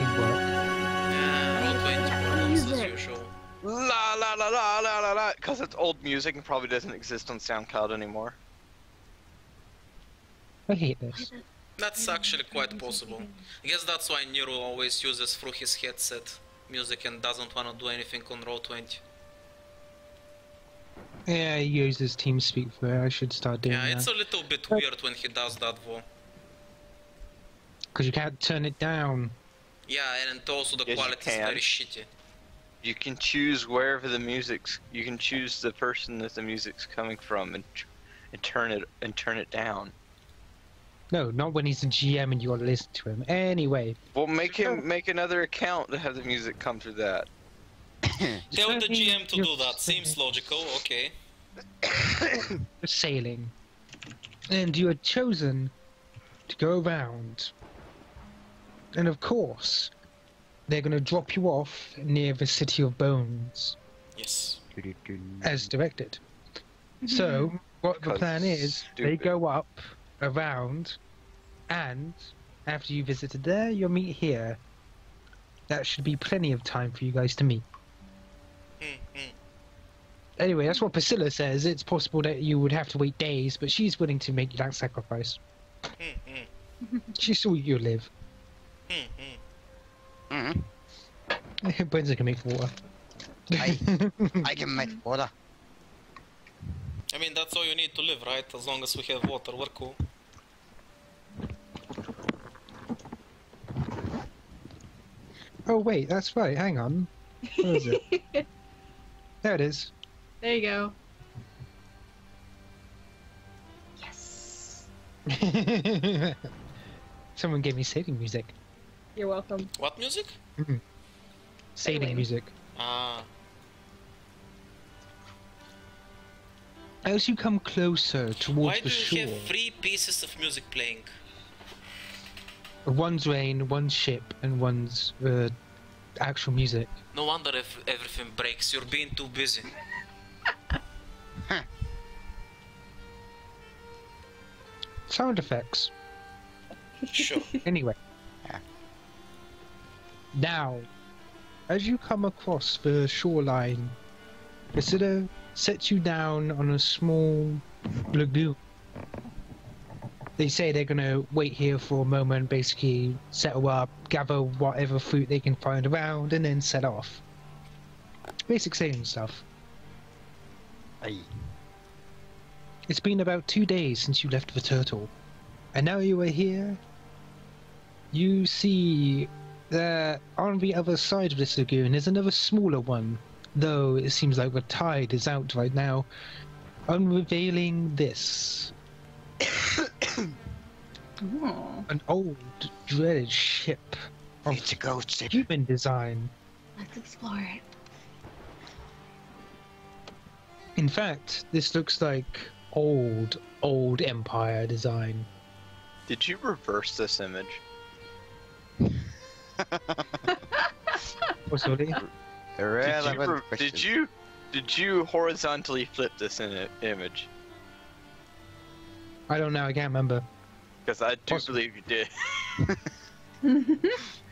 fucking work. Roll 20 problems as usual. La la la la la la la. Because it's old music and probably doesn't exist on SoundCloud anymore. I hate this. That's actually quite possible. I guess that's why Nero always uses through his headset music and doesn't want to do anything on roll 20. Yeah, he uses TeamSpeak for it. I should start doing that. Yeah, it's a little bit weird when he does that though. Because you can't turn it down. Yeah, and also the Yes, you quality is can. very shitty. You can choose wherever the music's. You can choose the person that the music's coming from and turn it down. No, not when he's a GM and you gotta listen to him. Anyway. Well, make him make another account to have the music come through that. Tell the GM to do that. Seems logical. Okay. Sailing. And you are chosen to go around. And of course, they're gonna drop you off near the City of Bones. Yes. As directed. So, what the plan is, they go up, around, and after you visited there, you'll meet here. That should be plenty of time for you guys to meet. Anyway, that's what Priscilla says. It's possible that you would have to wait days, but she's willing to make that sacrifice. She saw you live. Brenza can make water. I can make water. I mean, that's all you need to live, right? As long as we have water, we're cool. Oh wait, that's right. Hang on. Where is it? There it is. There you go. Yes. Someone gave me sailing music. You're welcome. What music? Sailing music. Ah. As you come closer towards Why the do you shore, have 3 pieces of music playing? one's rain, one's ship, and one's actual music. No wonder if everything breaks. You're being too busy. Sound effects. Sure. Anyway. Now, as you come across the shoreline, Priscilla sets you down on a small lagoon. They say they're gonna wait here for a moment, basically settle up, gather whatever fruit they can find around, and then set off. Basic sailing stuff. Aye. It's been about 2 days since you left the turtle, and now you are here. You see that on the other side of this lagoon is another smaller one, though it seems like the tide is out right now, unrevealing this. An old, dreaded ship of It's a ghost ship. human design. Let's explore it. In fact, this looks like old Empire design. Did you reverse this image? Possibly. Irrelevant question. Did you horizontally flip this image? I don't know, I can't remember. Because I do Possibly. believe you did.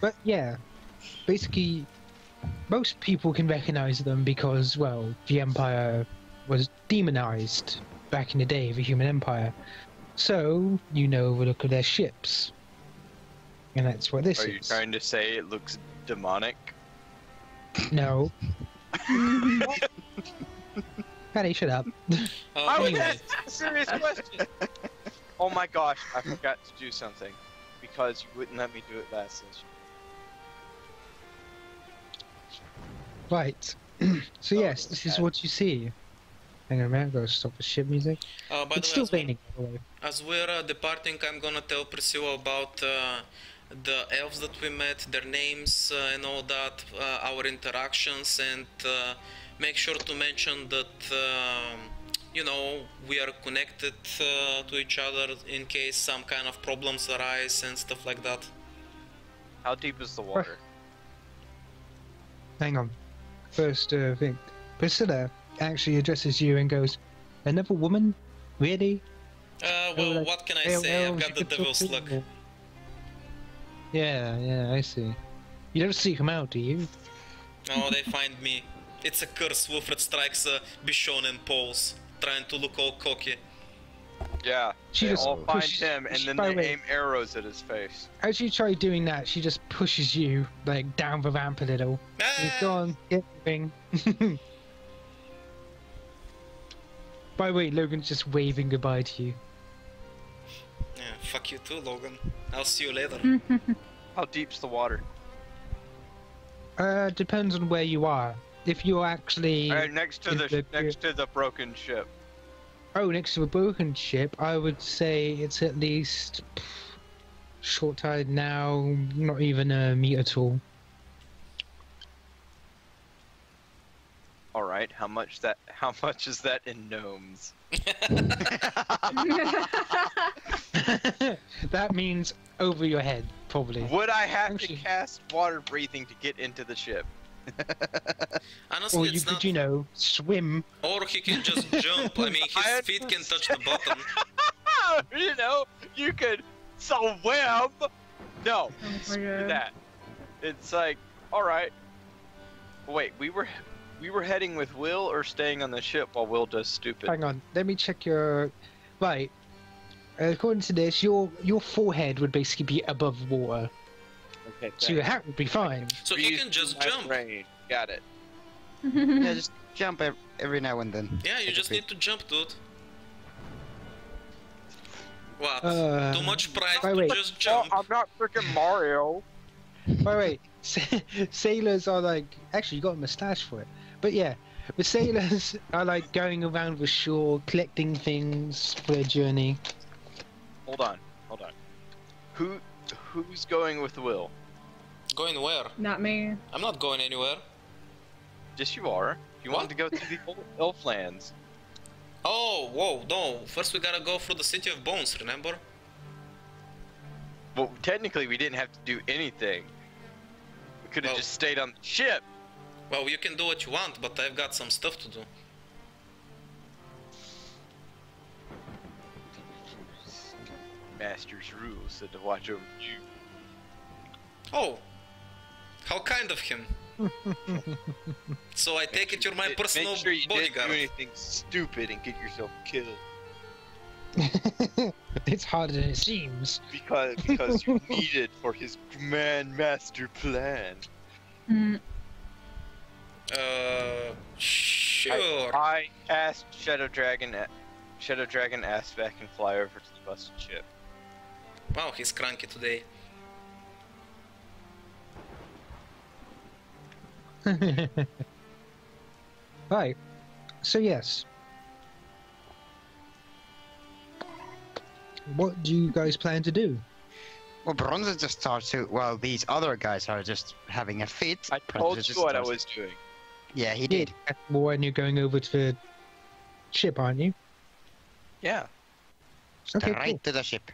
But yeah, basically, most people can recognize them because, well, the Empire was demonized back in the day, the human Empire. So, you know the look of their ships. And that's what this Are you is. trying to say it looks demonic? No. Patty, shut up. I was Anyway. asking a serious question. Oh my gosh, I forgot to do something because you wouldn't let me do it last session. Right. So yes, this is what you see. Hang on a minute, I've got to stop the ship music. By It's the still way, raining, by the way. as we're departing, I'm gonna tell Priscilla about the elves that we met, their names and all that, our interactions, and make sure to mention that, you know, we are connected to each other in case some kind of problems arise and stuff like that. How deep is the water? Hang on. First thing. Priscilla actually addresses you and goes, "Another woman? Really?" Well, like, what can I "Hey, say? I've well, got she the could talk devil's to luck. you." Yeah, I see. You don't seek them out, do you? Oh, they find me. It's a curse. Wilfred strikes a Bishonen pose, trying to look all cocky. Yeah, She they just all find pushes- him, and then by they the way- aim arrows at his face. As you try doing that, she just pushes you, like, down the ramp a little. Ah! Go on, get moving. By the way, Logan's just waving goodbye to you. Yeah, fuck you too, Logan. I'll see you later. How deep's the water? Depends on where you are. If you're actually... Next to the broken ship. Oh, next to a broken ship, I would say it's at least... short tide now, not even a meter at all. All right, how much is that in gnomes? That means over your head, probably. Would I have Actually- to cast water breathing to get into the ship? Honestly, Or you it's could, not. you know, swim. Or he can just jump. I mean, his feet can touch the bottom. You know, you could swim. No, Oh my screw God. that. It's like, all right. Wait, we were heading with Will or staying on the ship while Will does stupid. Hang on, let me check your... Right. According to this, your forehead would basically be above water. Okay, So your hat would be fine. So he can just jump. Got it. Yeah, just jump every now and then. Yeah, you Take a just bit. need to jump, dude. What? Uh, Too much pride by the to way- just jump? I'm not freaking Mario. By the way, sailors are like... Actually, you got a moustache for it. But yeah, the sailors are like going around the shore, collecting things for their journey. Hold on. Who's going with Will? Going where? Not me. I'm not going anywhere. Yes, you are. You What? want to go to the elf lands. Oh, whoa, no. First we gotta go through the City of Bones, remember? Well, technically, we didn't have to do anything. We could have Well- just stayed on the ship. Well, you can do what you want, but I've got some stuff to do. Master's rules said to watch over you. Oh, how kind of him. So I take it you're my personal Make sure you bodyguard. didn't do anything stupid and get yourself killed. It's harder than it seems. Because you need it for his grand master plan. Mm, Sure. I cast Shadow Dragon aspect and fly over to the busted ship. Wow, he's cranky today. Right. So yes. What do you guys plan to do? Well, Bronze just starts to. Well, these other guys are just having a fit. I Bronze told just you what I starts- was doing. Yeah, he did. More and you're going over to the ship, aren't you? Yeah. Okay, Right cool. to the ship.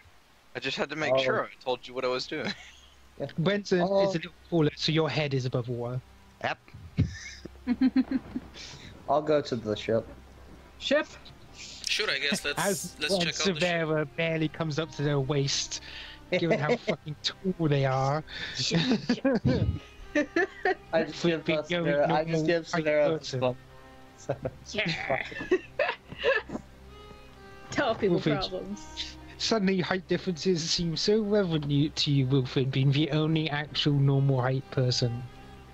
I just had to make sure I told you what I was doing. Benson Oh. is a little taller, so your head is above water. Yep. I'll go to the ship. Ship. Sure, I guess As let's check out the ship. Severa barely comes up to their waist, given how fucking tall they are. I just give Flipping Severa, I just give normal Severa height the bump. So, Yeah. Tell people Wolfie. problems. Suddenly, height differences seem so relevant to you, Wilfred, being the only actual normal height person.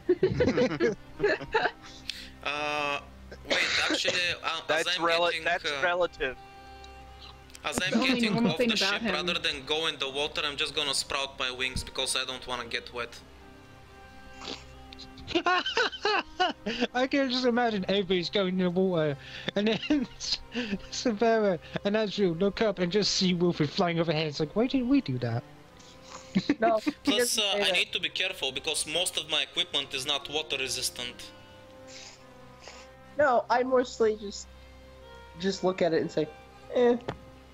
Wait, actually, as That's I'm getting, relative. as I'm The only getting normal off thing the about ship, him- rather than go in the water, I'm just gonna sprout my wings because I don't wanna get wet. I can just imagine everybody's going in the water, and then Severa and Azrael look up and just see Wilfred flying overhead. It's like, why didn't we do that? no, he Plus, doesn't say I that. need to be careful because most of my equipment is not water resistant. No, I mostly just look at it and say,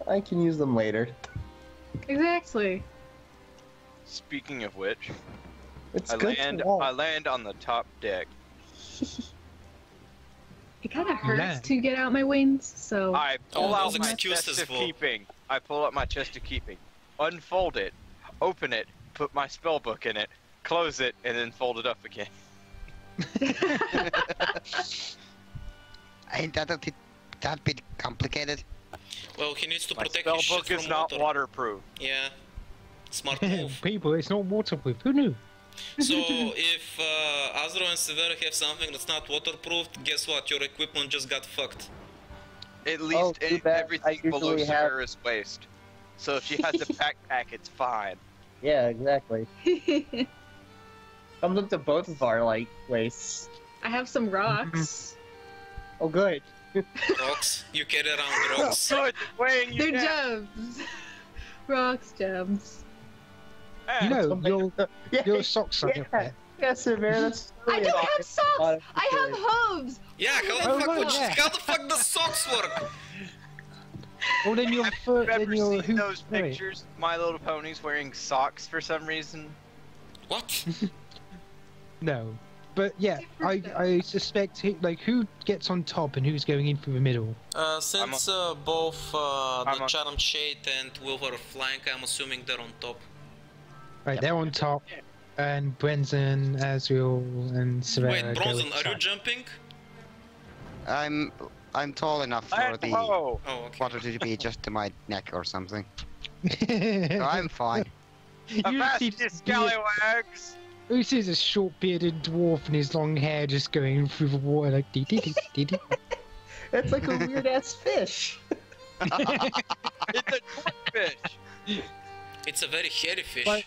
I can use them later. Exactly. Speaking of which, It's I good land to walk. on the top deck. It kind of hurts Land. to get out my wings, so. I pull Oh, out those my excuses, chest of Vol. keeping. I pull out my chest of keeping, unfold it, open it, put my spell book in it, close it and then fold it up again. Ain't that that bit complicated? Well, he needs to My protect spell his shit book is from not water. waterproof. Yeah. Smart move. People, it's not waterproof. Who knew? So, if Azro and Severa have something that's not waterproof, guess what? Your equipment just got fucked. At Oh, least too bad. I everything below usually have- Severa's waist. So if she has a backpack, it's fine. Yeah, exactly. Comes up to both of our like waists. I have some rocks. Oh, good. Rocks? You carry around rocks? Good, weighing you They're down. gems. Rocks, gems. You know, Yeah, your socks are up there. yeah, Severe, that's I really don't about have it. socks. I have hooves. Yeah, how Oh, the fuck right, would you, yeah. how the fuck does socks work? Well, then your Have foot, you then ever your seen hoop. those right. pictures? My Little Ponies wearing socks for some reason. What? No, but yeah, I suspect who gets on top and who's going in through the middle. Since both the I'm on- Charmed Shade and Wolf are flank, I'm assuming they're on top. Right, they're on top, and Brendan, Azriel, and Savannah Wait, go Bronzen, are you inside. jumping? I'm tall enough for the Oh, Oh, okay. water to be just to my neck or something. So I'm fine. You avast see you this scallywags! Who sees a short bearded dwarf and his long hair just going through the water like dee dee dee dee dee? It's like a weird ass fish. It's a fish. It's a very hairy fish.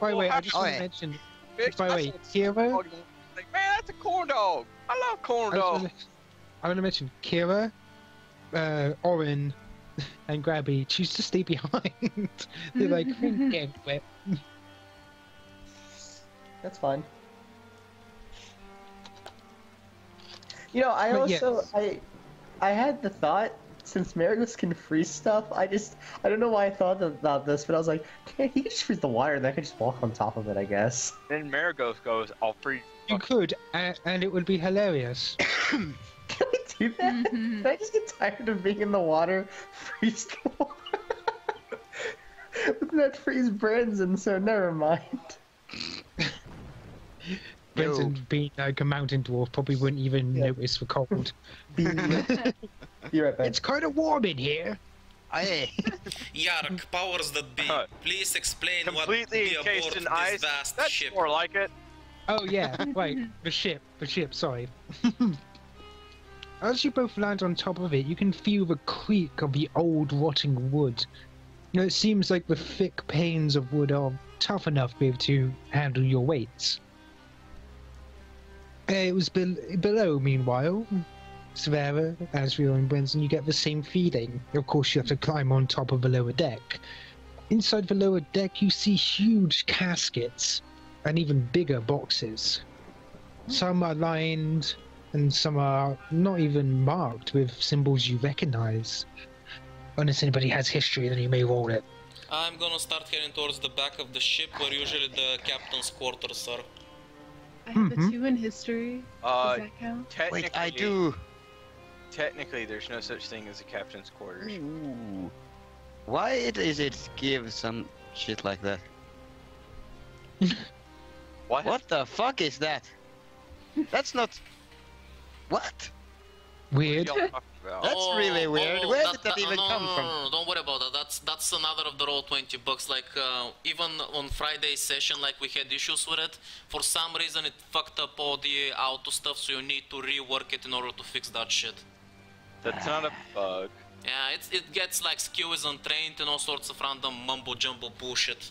By the way, I just Oh, want to yeah. mention. Fish. By the way, Kira. Like, man, that's a corn dog. I love corn dogs. I want to mention Kira, Orin, and Grabby choose to stay behind. They're like, get wet. That's fine. You know, I But also yes. I had the thought, since Marigold can freeze stuff, I don't know why I thought about this, but I was like, yeah, he can just freeze the water and I could just walk on top of it, I guess. Then Marigos goes, I'll freeze. You could, and it would be hilarious. Can we do that? Can I just get tired of being in the water, freeze the water? Wouldn't that freeze Branson, so never mind. Brendan, being like a mountain dwarf, probably wouldn't even Yeah. notice the cold. Be right back. It's kind of warm in here. Aye. Yark, powers that be, please explain what Completely be encased aboard in this ice. vast That's ship. more like it. Oh yeah, right. The ship, sorry. As you both land on top of it, you can feel the creak of the old rotting wood. You know, it seems like the thick panes of wood are tough enough to be able to handle your weights. It was below, meanwhile. Savera, Asriel, and Brenton, you get the same feeling. Of course, you have to climb on top of the lower deck. Inside the lower deck, you see huge caskets and even bigger boxes. Some are lined, and some are not even marked with symbols you recognize. Unless anybody has history, then you may roll it. I'm gonna start heading towards the back of the ship where usually the captain's quarters are. I have Mhm. a 2 in history. Does that count? Technically, Wait, I do. Technically, there's no such thing as a captain's quarters. Ooh. Why does it give some shit like that? What the fuck is that? That's not. What? Weird. What are y'all talking about? That's really weird. Where did that even come from? No, don't worry about that. That's another of the roll 20 bucks. Like even on Friday's session, like we had issues with it. For some reason, it fucked up all the auto stuff, so you need to rework it in order to fix that shit. That's not a bug. Yeah, it gets like skill is untrained and all sorts of random mumbo jumbo bullshit.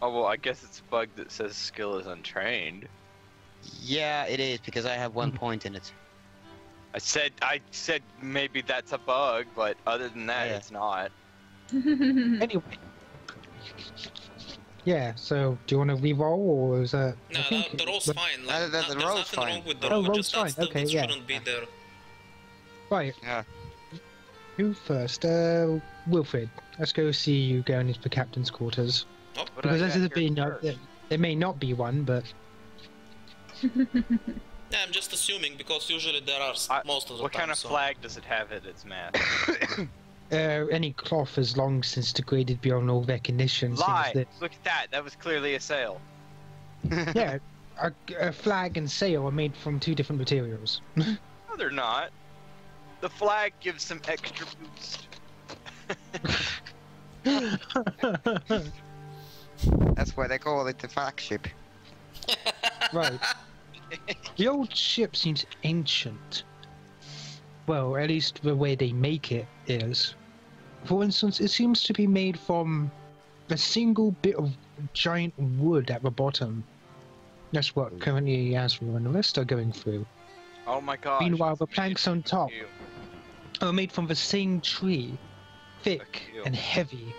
Oh well, I guess it's a bug that says skill is untrained. Yeah, it is because I have 1 point in it. I said maybe that's a bug, but other than that, Yeah. it's not. Anyway. Yeah, so do you want to re-roll, or is that... No, I think the roll's but- fine. No, Like, the there's roll's nothing fine. wrong with the Oh, roll. roll's Just that fine, stuff okay, that yeah. shouldn't be there. Right, Yeah. who first? Wilfred. Let's go see you going into the captain's quarters. Oh, But Because I as got it be, here no, first. there may not be one, but... yeah, I'm just assuming because usually there are most of the What time. kind of so. flag does it have at its mast? Any cloth has long since degraded beyond all recognition. seeing as Lie! that- Look at that. That was clearly a sail. Yeah, a flag and sail are made from 2 different materials. No, they're not. The flag gives some extra boost. That's why they call it the flagship. Right. The old ship seems ancient. Well, at least the way they make it is. For instance, it seems to be made from a single bit of giant wood at the bottom. That's what currently Asriel and the rest are going through. Oh my god. Meanwhile, the planks on top are made from the same tree, thick and heavy.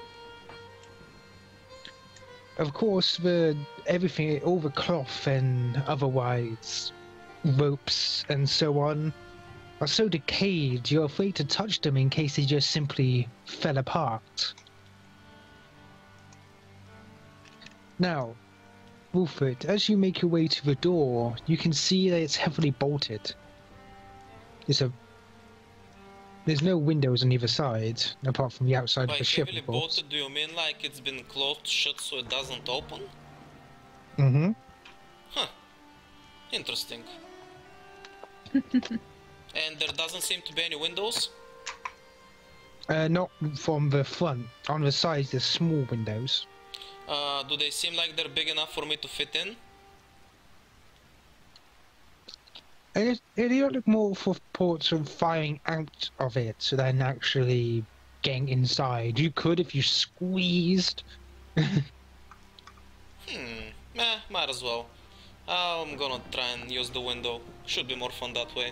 Of course, everything, all the cloth and otherwise ropes and so on, are so decayed you're afraid to touch them in case they just simply fell apart. Now, Wolfert, as you make your way to the door, you can see that it's heavily bolted. There's no windows on either side, apart from the outside By of the ship, heavily of course. bolted, do you mean like it's been closed shut so it doesn't open? Mm-hmm. Huh. Interesting. And there doesn't seem to be any windows? Not from the front. On the sides, there's small windows. Do they seem like they're big enough for me to fit in? It look more for ports of firing out of it than actually getting inside. You could if you squeezed. Might as well. I'm gonna try and use the window. Should be more fun that way.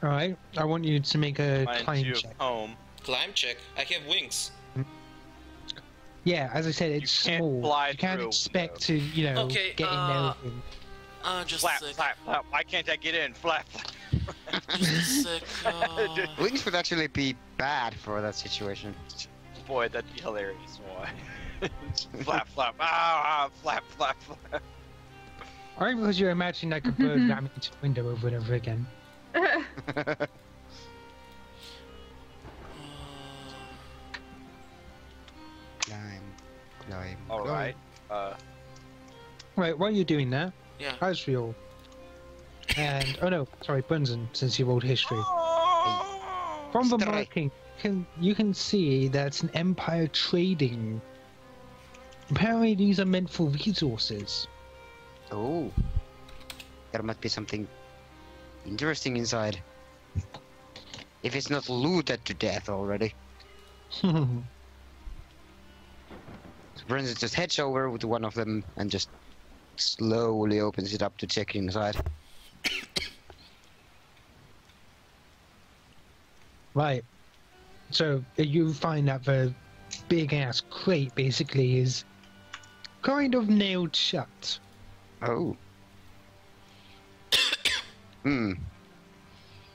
Alright, I want you to make a climb check. Home. Climb check? I have wings. Yeah, as I said, it's You can't small. fly You can't through, expect no. to, you know, Okay, get in there. Just Flap, a sec. flap, flap. Why can't I get in? Flap, flap. Just a sec. Wings would actually be bad for that situation. Boy, that'd be hilarious. Why? Flap, flap. Ah, flap, flap, flap. Alright, because you're imagining like a bird ramming into a window over and over again. Climb. Alright. Right, while you're doing that, Yeah. Asriel, and oh no, sorry, Bunsen, since you rolled history. From the Strike. marking, you can see that it's an empire trading. Apparently, these are meant for resources. Oh. There must be something interesting inside. If it's not looted to death already. So Brendan just heads over with one of them and just slowly opens it up to check inside. Right. So you find that the big ass crate basically is kind of nailed shut. Oh.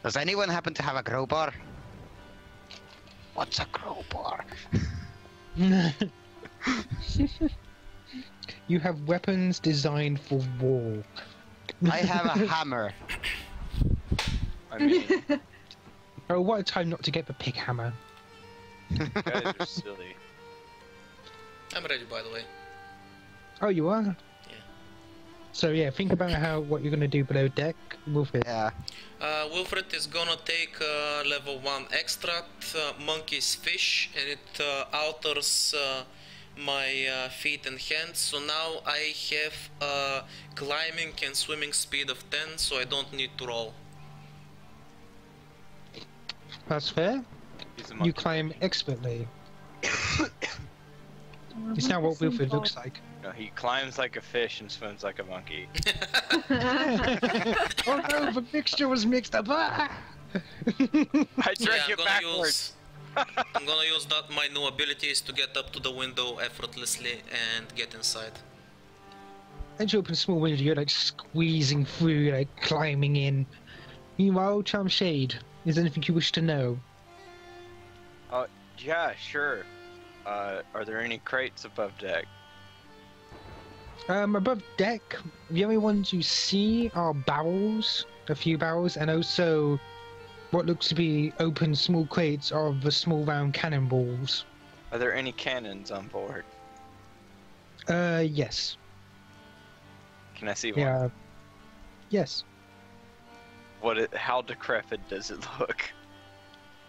Does anyone happen to have a crowbar? What's a crowbar? You have weapons designed for war. I have a hammer. I mean, Oh, what a time not to get the pig hammer. you guys are silly. I'm ready, by the way. Oh, you are? Yeah. So yeah, think about what you're gonna do below deck. Move it. Yeah. Wilfred is gonna take level 1 extract, monkey's fish, and it alters my feet and hands. So now I have climbing and swimming speed of 10, so I don't need to roll. That's fair. He's a You monkey. climb expertly. It's not what Wilfred looks like. No, he climbs like a fish and swims like a monkey. Oh no, the mixture was mixed up. Ah! I drank I'm it gonna backwards. I'm gonna use that my new abilities to get up to the window effortlessly and get inside. As you open a small window, you're like squeezing through, like climbing in. Meanwhile, Charm Shade, is there anything you wish to know? Yeah, sure. Are there any crates above deck? Above deck, the only ones you see are barrels, a few barrels, and also what looks to be open small crates of the small round cannonballs. Are there any cannons on board? Yes. Can I see one? Yeah. Yes. How decrepit does it look?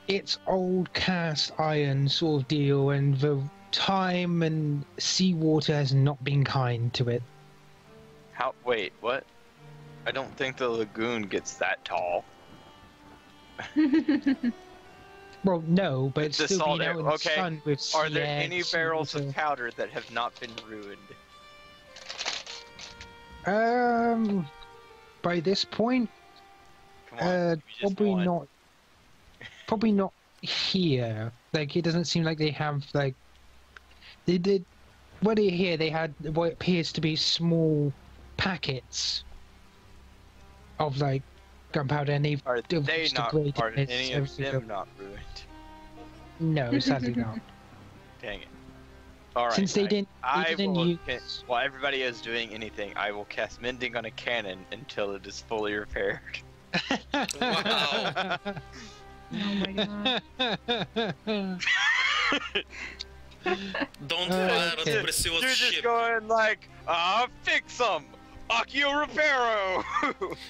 It's old cast iron sort of deal, and the time and seawater has not been kind to it. Wait, what? I don't think the lagoon gets that tall. Well, no, but it's The still salt been out air- in the okay. sun with Are there yeah, any barrels seawater. of powder that have not been ruined? By this point, Come on, give me just probably one. not. Probably not here. Like, it doesn't seem like they have, like... They did... When they here, they had what appears to be small packets of, like, gunpowder, and they've Are they not? degraded Are it, any of everything them else. not ruined? No, sadly not. Dang it. Alright. Since they didn't use... While everybody is doing anything, I will cast Mending on a cannon until it is fully repaired. Wow. Oh my god. Don't fire Okay. at Priscilla's You're just ship. going like, fix them! Accio Reparo!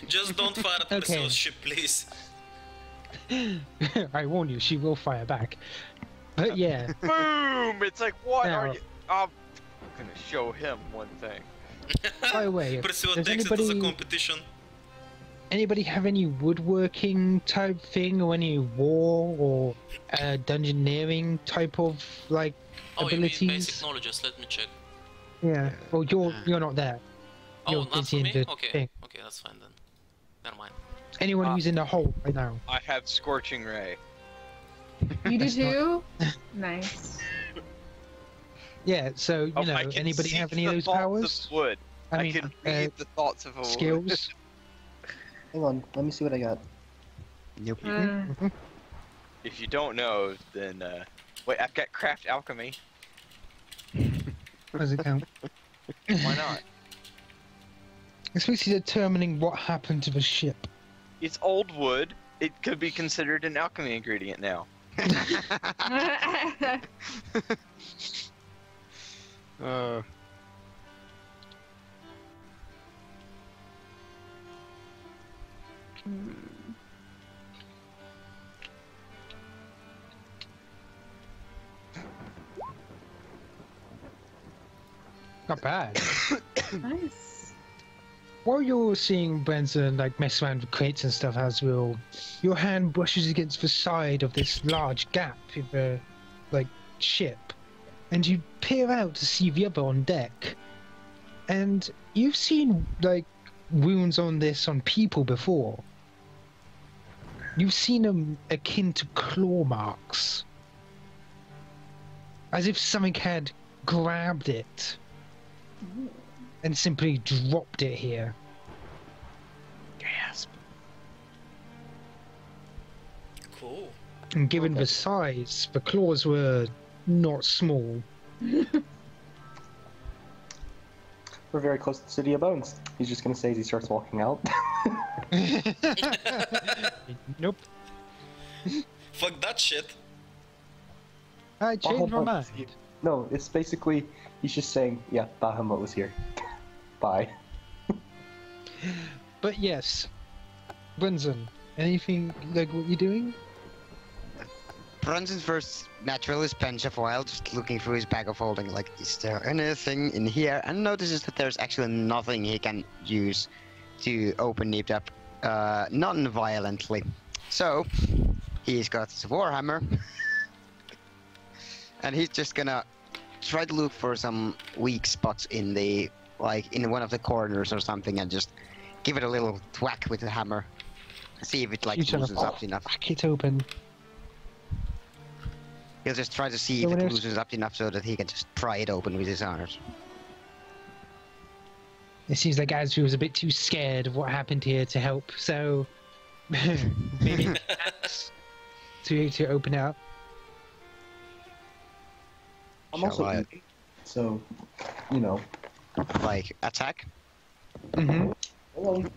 Just don't fire at Okay. Priscilla's ship, please. I warn you, she will fire back. But yeah, Boom! It's like, what Now- are you? I'm gonna show him one thing. by the way, Priscilla does takes it as a anybody, competition. anybody have any woodworking type thing, or any war or dungeoneering type of, like, Oh, you mean abilities? basic knowledges? Let me check. Yeah. Well, you're not there. Oh, You're not busy for in me? the Okay. thing. Okay, that's fine then. Never mind. Anyone who's in the hole right now. I have Scorching Ray. You do That's not- too? Nice. Yeah. So you know, I can anybody see have any of the those thoughts powers? Of wood. I mean, can read the thoughts of a wood. skills. Hang on, let me see what I got. Nope. If you don't know, then wait, I've got Craft Alchemy. What does it count? Why not? It's basically determining what happened to the ship. It's old wood. It could be considered an alchemy ingredient now. Not bad. Nice. While you're seeing Benson like mess around with crates and stuff, as will, your hand brushes against the side of this large gap in the like ship, and you peer out to see the other on deck. And you've seen like wounds on this on people before. You've seen them akin to claw marks, as if something had grabbed it and simply dropped it here. Gasp. Cool. And given Okay. the size, the claws were not small. We're very close to the City of Bones. He's just gonna say as he starts walking out. Nope. Fuck that shit. I changed my mind. No, it's basically, he's just saying, yeah, Bahamut was here. Bye. But yes, Bunsen, anything like what you're doing? Brunson's first naturally spends a while just looking through his bag of holding, like, is there anything in here? And notices that there's actually nothing he can use to open it up non-violently. So, he's got his warhammer, and he's just gonna try to look for some weak spots in the, like, in one of the corners or something, and just give it a little whack with the hammer. See if it, like, You trying to loosens up enough. crack it open? He'll just try to see No if one it else- loosens up enough so that he can just pry it open with his arms. It seems like Azri was a bit too scared of what happened here to help, so maybe to open it up. I'm Shall also I- eating, so, you know. Like, attack? Mm-hmm.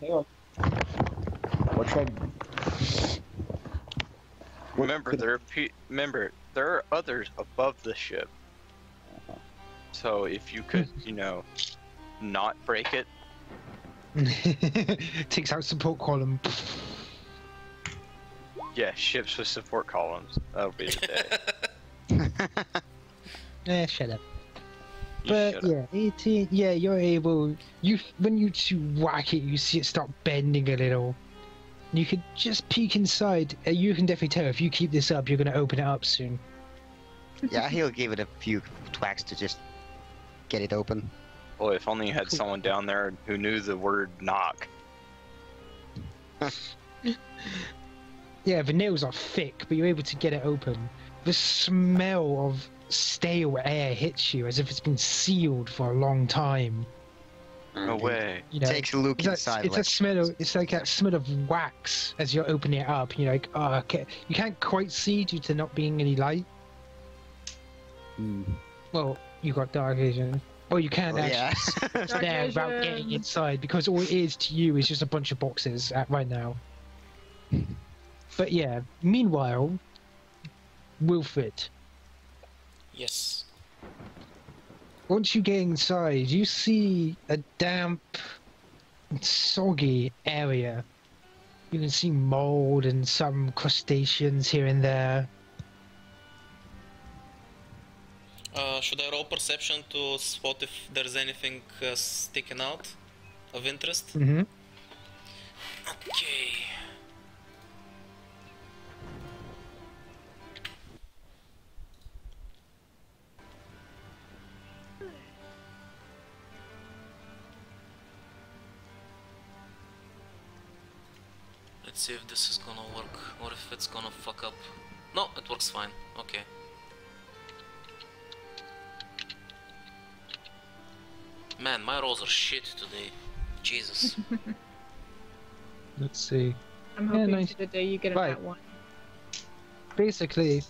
Hang on. What should I... Remember, there are others above the ship. So if you could, you know, not break it, Takes out support column. Yeah, ships with support columns. That'll be the day. Shut up. You But shut up. yeah, you're able. When you whack it, you see it start bending a little. You could just peek inside. You can definitely tell if you keep this up, you're gonna open it up soon. Yeah, he'll give it a few twacks to just get it open. Boy, if only you had someone down there who knew the word knock. Yeah, the nails are thick, but you're able to get it open. The smell of stale air hits you as if it's been sealed for a long time. No way. You know, Takes a look inside. it's a smell. It's like that smell of wax as you're opening it up. You're like, oh, okay. You can't quite see due to not being any light. Well, you got dark vision. Well, you can't actually yeah. there without getting inside because all it is to you is just a bunch of boxes right now. But yeah, meanwhile, Wilfred, Yes. once you get inside, you see a damp, soggy area. You can see mold and some crustaceans here and there. Should I roll perception to spot if there's anything sticking out of interest? Mm-hmm. Okay. Let's see if this is gonna work or if it's gonna fuck up. No, it works fine. Okay. Man, my rolls are shit today. Jesus. Let's see. I'm hoping nice. for the day you get Right. that one. Basically,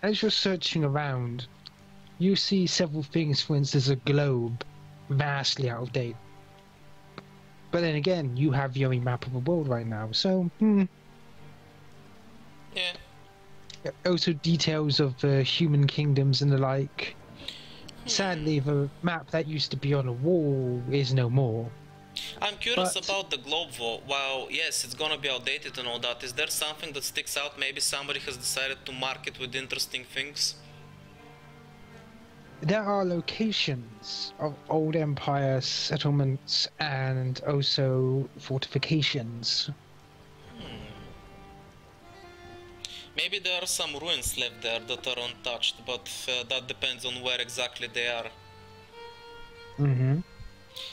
as you're searching around, you see several things. For instance, a globe, vastly out of date. But then again, you have your own map of the world right now, so Yeah. also details of human kingdoms and the like. Sadly, the map that used to be on a wall is no more. I'm curious But- about the globe though. While yes, it's gonna be outdated and all that, is there something that sticks out? Maybe somebody has decided to mark it with interesting things? There are locations of old empire settlements and also fortifications. Maybe there are some ruins left there that are untouched, but that depends on where exactly they are. Mm-hmm.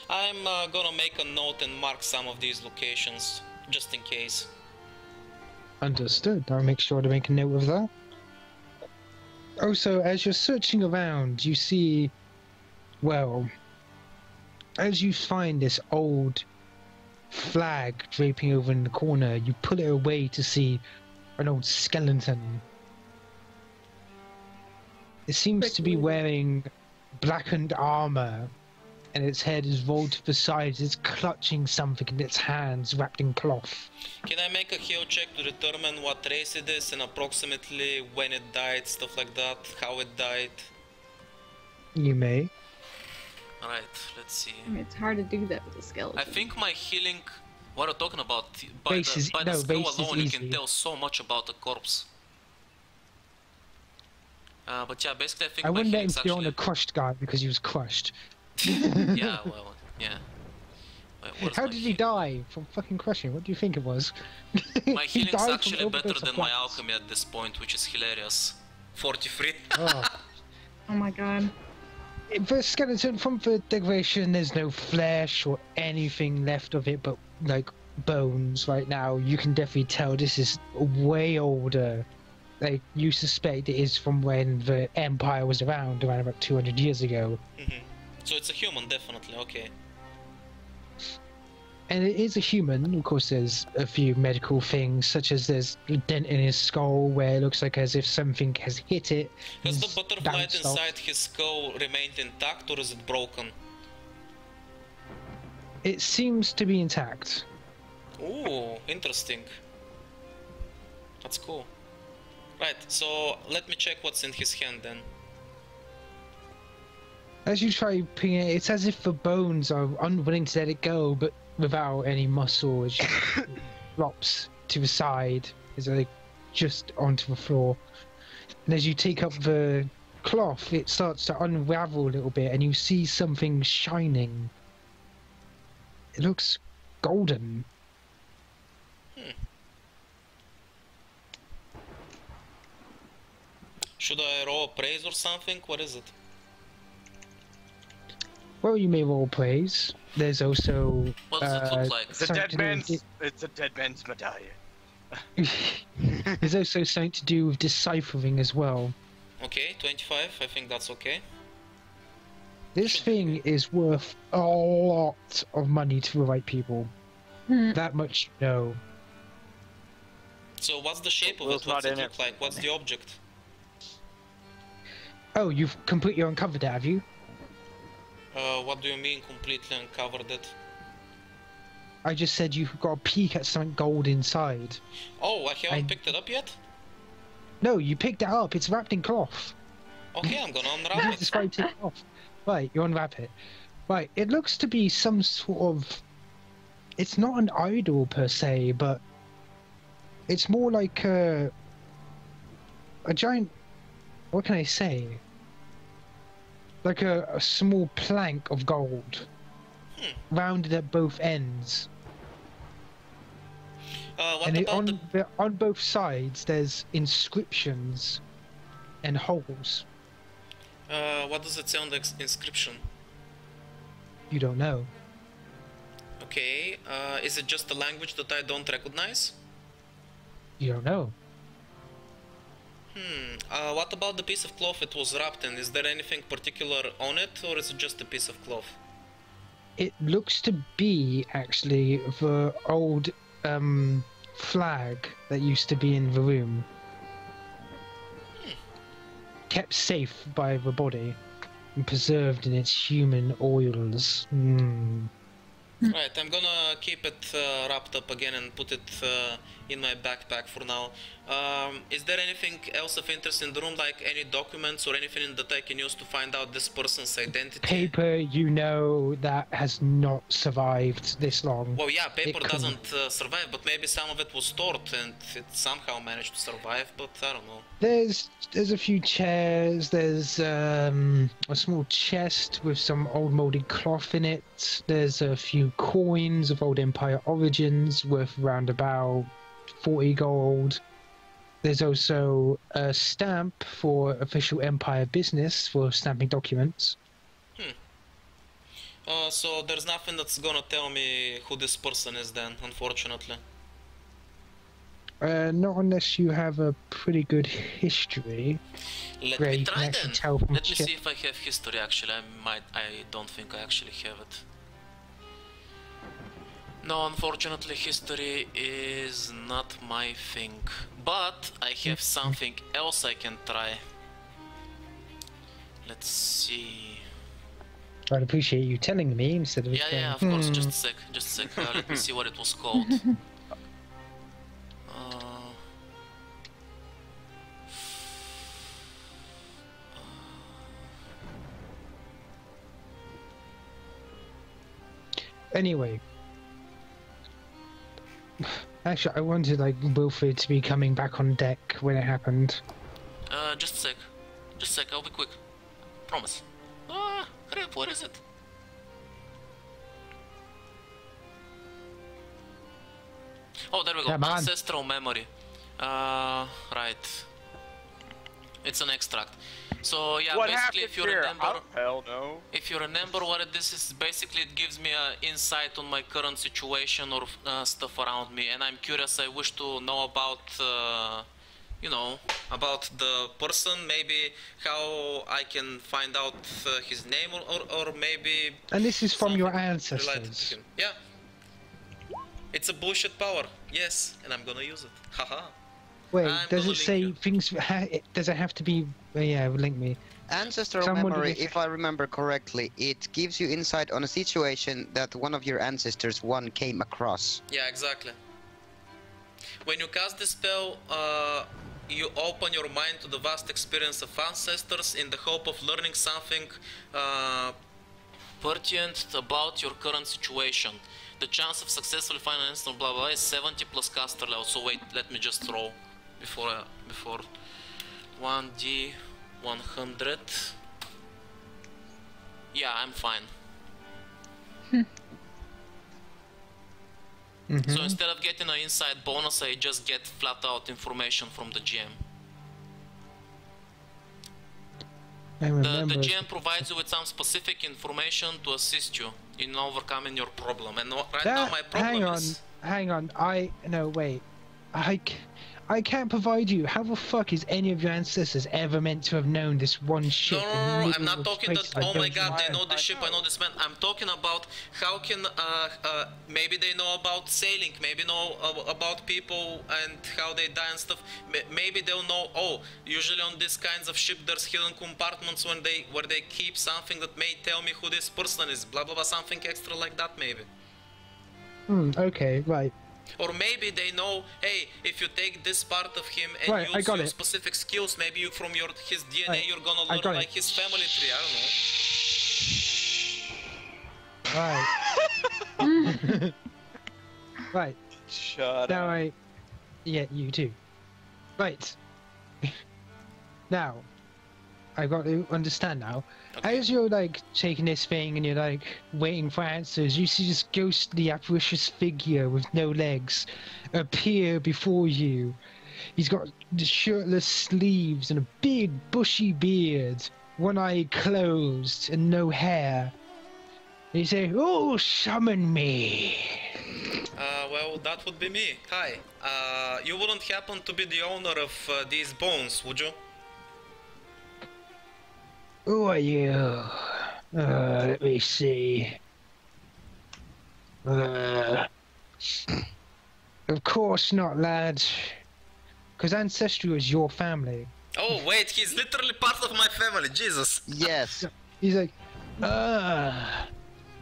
I'm gonna make a note and mark some of these locations, just in case. Understood. I'll make sure to make a note of that. Also, as you're searching around, you see, well, as you find this old flag draping over in the corner, you pull it away to see an old skeleton. It seems to be Quickly. wearing blackened armor, and its head is rolled to the sides. It's clutching something in its hands, wrapped in cloth. Can I make a heal check to determine what race it is and approximately when it died, stuff like that, how it died? You may. Alright, let's see. I mean, it's hard to do that with a skeleton. I think my healing... What are you talking about? By Base is- the no, skill base is alone you can easy. tell so much about a corpse. But yeah, basically I think I my wouldn't let him healing's steal on actually... a crushed guy because he was crushed. Yeah, well, yeah. Wait, where's How my did he heal- die from fucking crushing? What do you think it was? My He healing's died from actually better overdose than of my plants. alchemy at this point, which is hilarious. 43. Oh. Oh my god. The skeleton, from the decoration, there's no flesh or anything left of it but like bones right now. You can definitely tell this is way older. Like, you suspect it is from when the Empire was around about 200 years ago. So it's a human, definitely, okay. And it is a human. Of course, there's a few medical things, such as there's a dent in his skull where it looks like as if something has hit it. Has the It's butterfly bounced off. inside his skull remained intact or is it broken? It seems to be intact. Ooh, interesting. That's cool. Right, so let me check what's in his hand then. As you try picking it, it's as if the bones are unwilling to let it go, but without any muscle. It just drops to the side, as like just onto the floor. And as you take up the cloth, it starts to unravel a little bit, and you see something shining. It looks golden. Should I roll praise or something? What is it? Well, you may roll praise. There's also. What does it look like? It's a something dead to do man's. with It's a dead man's medallion. There's also something to do with deciphering as well. Okay, 25. I think that's okay. This thing is worth a lot of money to the right people. That much you know. So what's the shape of Will's it? What's not it in look it. like? What's the object? Oh, you've completely uncovered it, have you? What do you mean completely uncovered it? I just said you've got a peek at something gold inside. Oh, I haven't picked it up yet? No, you picked it up. It's wrapped in cloth. Okay, I'm gonna You unwrap just it. described it off. Right, you unwrap it. Right, it looks to be some sort of... It's not an idol per se, but... It's more like a giant... What can I say? Like a small plank of gold. Rounded at both ends. What And about on both sides, there's inscriptions and holes. what does it say on the inscription? You don't know. Okay, is it just a language that I don't recognize? You don't know. What about the piece of cloth it was wrapped in? Is there anything particular on it, or is it just a piece of cloth? It looks to be actually the old flag that used to be in the room. Kept safe by the body and preserved in its human oils. Right, I'm gonna keep it wrapped up again and put it in my backpack for now. Is there anything else of interest in the room, like any documents or anything that I can use to find out this person's identity? Paper, you know, that has not survived this long. Well, yeah, paper couldn't. doesn't survive, but maybe some of it was stored and it somehow managed to survive, but I don't know. There's a few chairs. There's a small chest with some old molded cloth in it. There's a few coins of old Empire origins worth around about 40 gold. There's also a stamp for official Empire business for stamping documents. So there's nothing that's gonna tell me who this person is then, unfortunately. Not unless you have a pretty good history. Let Where me you can try actually then. tell from Let me shit. see if I have history actually. I don't think I actually have it. No, unfortunately history is not my thing. But I have something else I can try. Let's see. I'd appreciate you telling me instead of Yeah, saying, of course, just a sec. Let me see what it was called. Anyway. Actually, I wanted, like, Wilfred to be coming back on deck when it happened. Just a sec. Just a sec, I'll be quick. Promise. Crap, what is it? Oh, there we go. Come on. Ancestral memory. Right. It's an extract. So yeah, What basically, happened if you here? remember, Oh, hell no. if you remember what this is, basically it gives me an insight on my current situation or stuff around me, and I'm curious. I wish to know about, you know, about the person. Maybe how I can find out his name, or maybe. And this is from your something ancestors. related to him. Yeah. It's a bullshit power. Yes, and I'm gonna use it. Haha. Wait, I'm does gonna it say link things... does it have to be... yeah, link me. Ancestral Someone memory, did it- if I remember correctly, it gives you insight on a situation that one of your ancestors came across. Yeah, exactly. When you cast the spell, you open your mind to the vast experience of ancestors in the hope of learning something pertinent about your current situation. The chance of successfully finding an instant blah blah is 70 plus caster level. So wait, let me just roll before 1d 100. Yeah, I'm fine. So instead of getting an inside bonus, I just get flat out information from the GM. The GM provides you with some specific information to assist you in overcoming your problem. And right now my problem is... Hang on, no, wait. I can't provide you. How the fuck is any of your ancestors ever meant to have known this one ship? No, I'm not talking that, oh my god, they know the ship, I know this man. I'm talking about how can, maybe they know about sailing, maybe know about people and how they die and stuff. Maybe they'll know, oh, usually on these kinds of ship there's hidden compartments where they keep something that may tell me who this person is, blah blah blah, something extra like that maybe. Okay, right. Or maybe they know, hey, if you take this part of him and use your specific skills, maybe you from his DNA you're gonna learn like his family tree, I don't know. Right. Right. Shut now up. Yeah, you too. Right. Now, I got to understand now. Okay. As you're like taking this thing and you're like waiting for answers, you see this ghostly apparition figure with no legs appear before you. He's got the shirtless sleeves and a big bushy beard, one eye closed and no hair. And you say, "Oh, summon me." Well, that would be me. Hi. You wouldn't happen to be the owner of these bones, would you? Who are you? Let me see. Of course not, lad. Because Ancestry is your family. Oh, wait, he's literally part of my family, Jesus. Yes. He's like,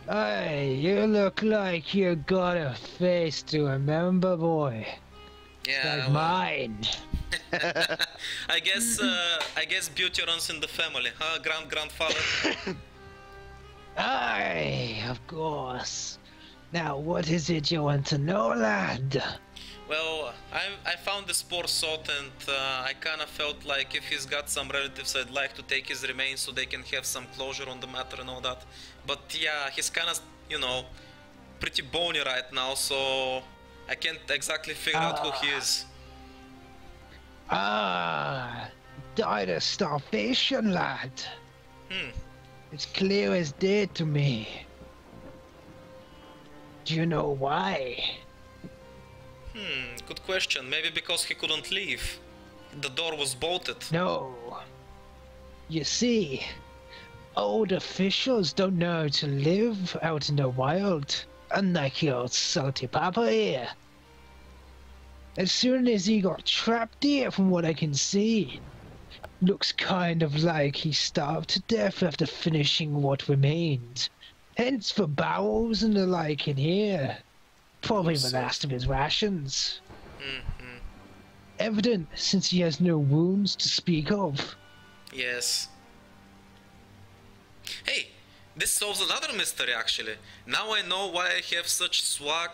hey, you look like you got a face to remember, boy. Yeah, like mine. I guess beauty runs in the family, huh, grandfather? Aye, of course. Now, what is it you want to know, lad? Well, I found this poor sot and I kinda felt like if he's got some relatives, I'd like to take his remains so they can have some closure on the matter and all that. But yeah, he's kinda, you know, pretty bony right now, so I can't exactly figure out who he is. Died of starvation, lad. It's clear as day to me. Do you know why? Good question. Maybe because he couldn't leave. The door was bolted. No. You see, old officials don't know how to live out in the wild, unlike your salty papa here. As soon as he got trapped here, from what I can see, looks kind of like he starved to death after finishing what remained. Hence the bowels and the like in here. Probably the last of his rations. Evident, since he has no wounds to speak of. Yes. Hey, this solves another mystery actually. Now I know why I have such swag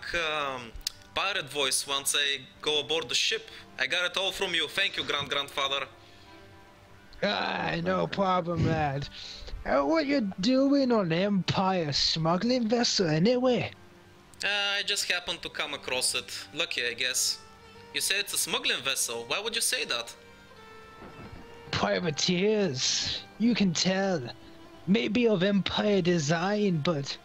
pirate voice once I go aboard the ship. I got it all from you. Thank you, grandfather. No problem, lad. What you doing on Empire smuggling vessel anyway? I just happened to come across it. Lucky, I guess. You say it's a smuggling vessel. Why would you say that? Privateers. You can tell. Maybe of Empire design, but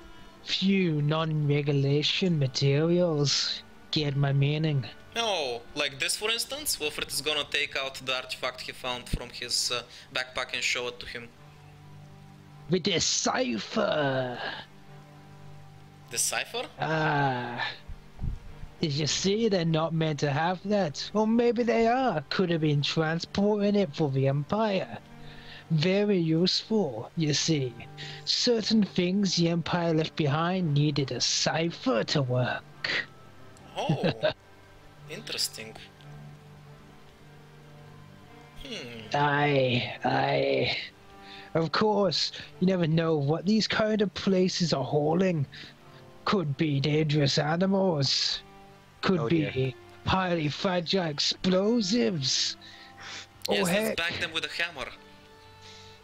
few non-regulation materials. Get my meaning? Oh, like this for instance? Wilfred is gonna take out the artifact he found from his backpack and show it to him. With the cipher! The cipher? Did you see they're not meant to have that? Or maybe they are. Could have been transporting it for the Empire. Very useful, you see. Certain things the Empire left behind needed a cipher to work. Oh, interesting. Aye. Of course, you never know what these kind of places are hauling. Could be dangerous animals. Could Oh, be dear. highly fragile explosives. Or Yes, let's heck, back them with a hammer.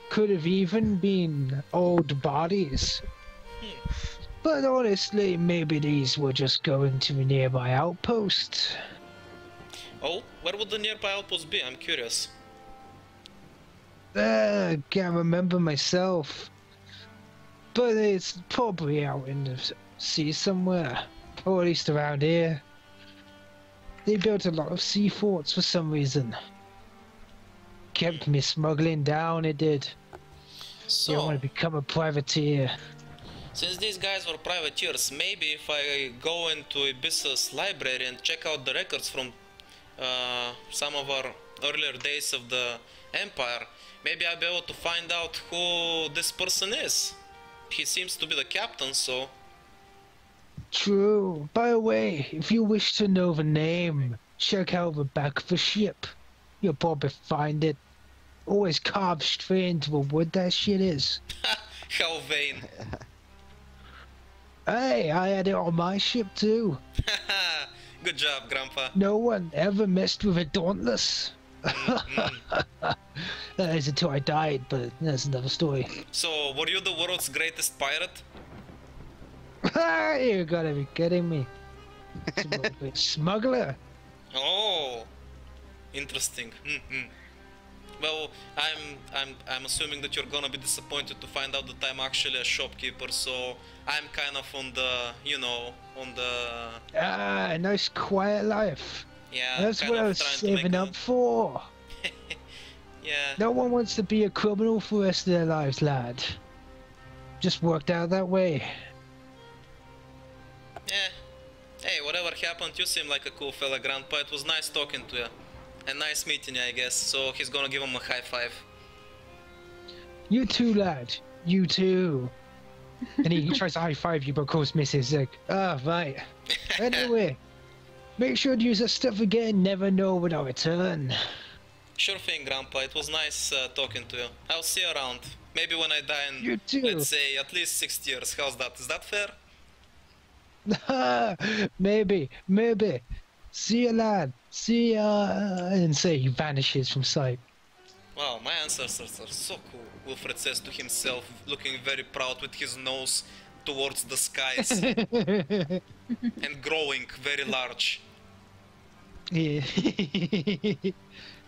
could have even been old bodies. But honestly, maybe these were just going to a nearby outpost. Oh, where would the nearby outpost be? I'm curious. Can't remember myself. But it's probably out in the sea somewhere. Or at least around here. They built a lot of sea forts for some reason. Kept me smuggling down, it did. So, You want to become a privateer. since these guys were privateers, maybe if I go into Abyssus library and check out the records from some of our earlier days of the Empire, maybe I'll be able to find out who this person is. He seems to be the captain, so... True. By the way, if you wish to know the name, check out the back of the ship. You'll probably find it. Always carved straight into the wood that shit is. How vain. Hey, I had it on my ship too. Good job, Grandpa. No one ever messed with a Dauntless. That is until I died, but that's another story. So, were you the world's greatest pirate? You gotta be kidding me. Smuggler. Oh, interesting. Well, I'm assuming that you're gonna be disappointed to find out that I'm actually a shopkeeper, so I'm kind of on the, you know, on the... Ah, nice quiet life. Yeah, That's kind what I of was trying to saving make up for. Yeah. No one wants to be a criminal for the rest of their lives, lad. Just worked out that way. Yeah. Hey, whatever happened, you seem like a cool fella, Grandpa. It was nice talking to you. And nice meeting you, I guess. So he's gonna give him a high five. You too, lad. You too. And he tries to high five you, but of course misses. Like, right. Anyway, make sure to use that stuff again. Never know when I'll return. Sure thing, Grandpa. It was nice talking to you. I'll see you around. Maybe when I die in, You too. let's say, at least 6 years. How's that? Is that fair? Maybe. See ya, lad. See ya. And say he vanishes from sight. Wow, my ancestors are so cool. Wilfred says to himself, looking very proud with his nose towards the skies and growing very large. Yeah.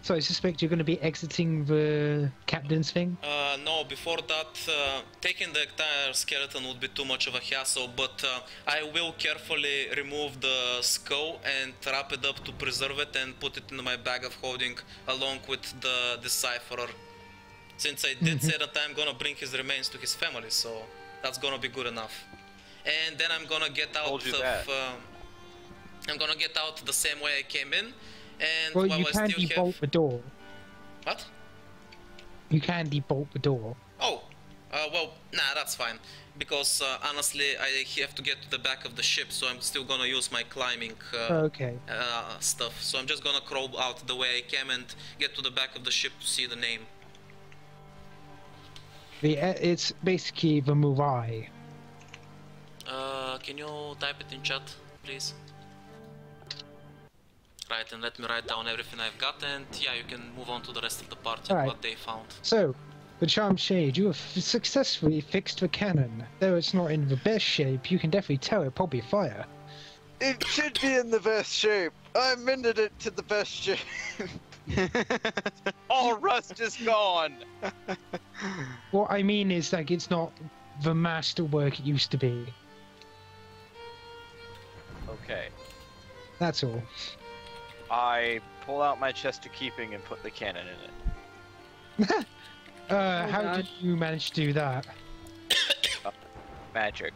So I suspect you're going to be exiting the captain's thing? No, before that, taking the entire skeleton would be too much of a hassle, but I will carefully remove the skull and wrap it up to preserve it and put it in my bag of holding along with the decipherer. Since I did say that I'm gonna bring his remains to his family, so that's gonna be good enough. And then I'm gonna get out Told you of... that. I'm gonna get out the same way I came in, and Well, while you I can still debolt have... the door. What? You can debolt the door. Oh, well, nah, that's fine. Because honestly, I have to get to the back of the ship, so I'm still gonna use my climbing Okay. stuff. So I'm just gonna crawl out the way I came and get to the back of the ship to see the name. It's basically the Murai. Can you type it in chat, please? Right, and let me write down everything I've got, and yeah, you can move on to the rest of the party and Alright. what they found. So, the Charmed Shade, you have successfully fixed the cannon. Though it's not in the best shape, you can definitely tell it probably fire. It should be in the best shape. I mended it to the best shape. All rust is gone. What I mean is, like, it's not the masterwork it used to be. Okay. That's all. I pull out my chest of keeping and put the cannon in it. How God. did you manage to do that? Magic.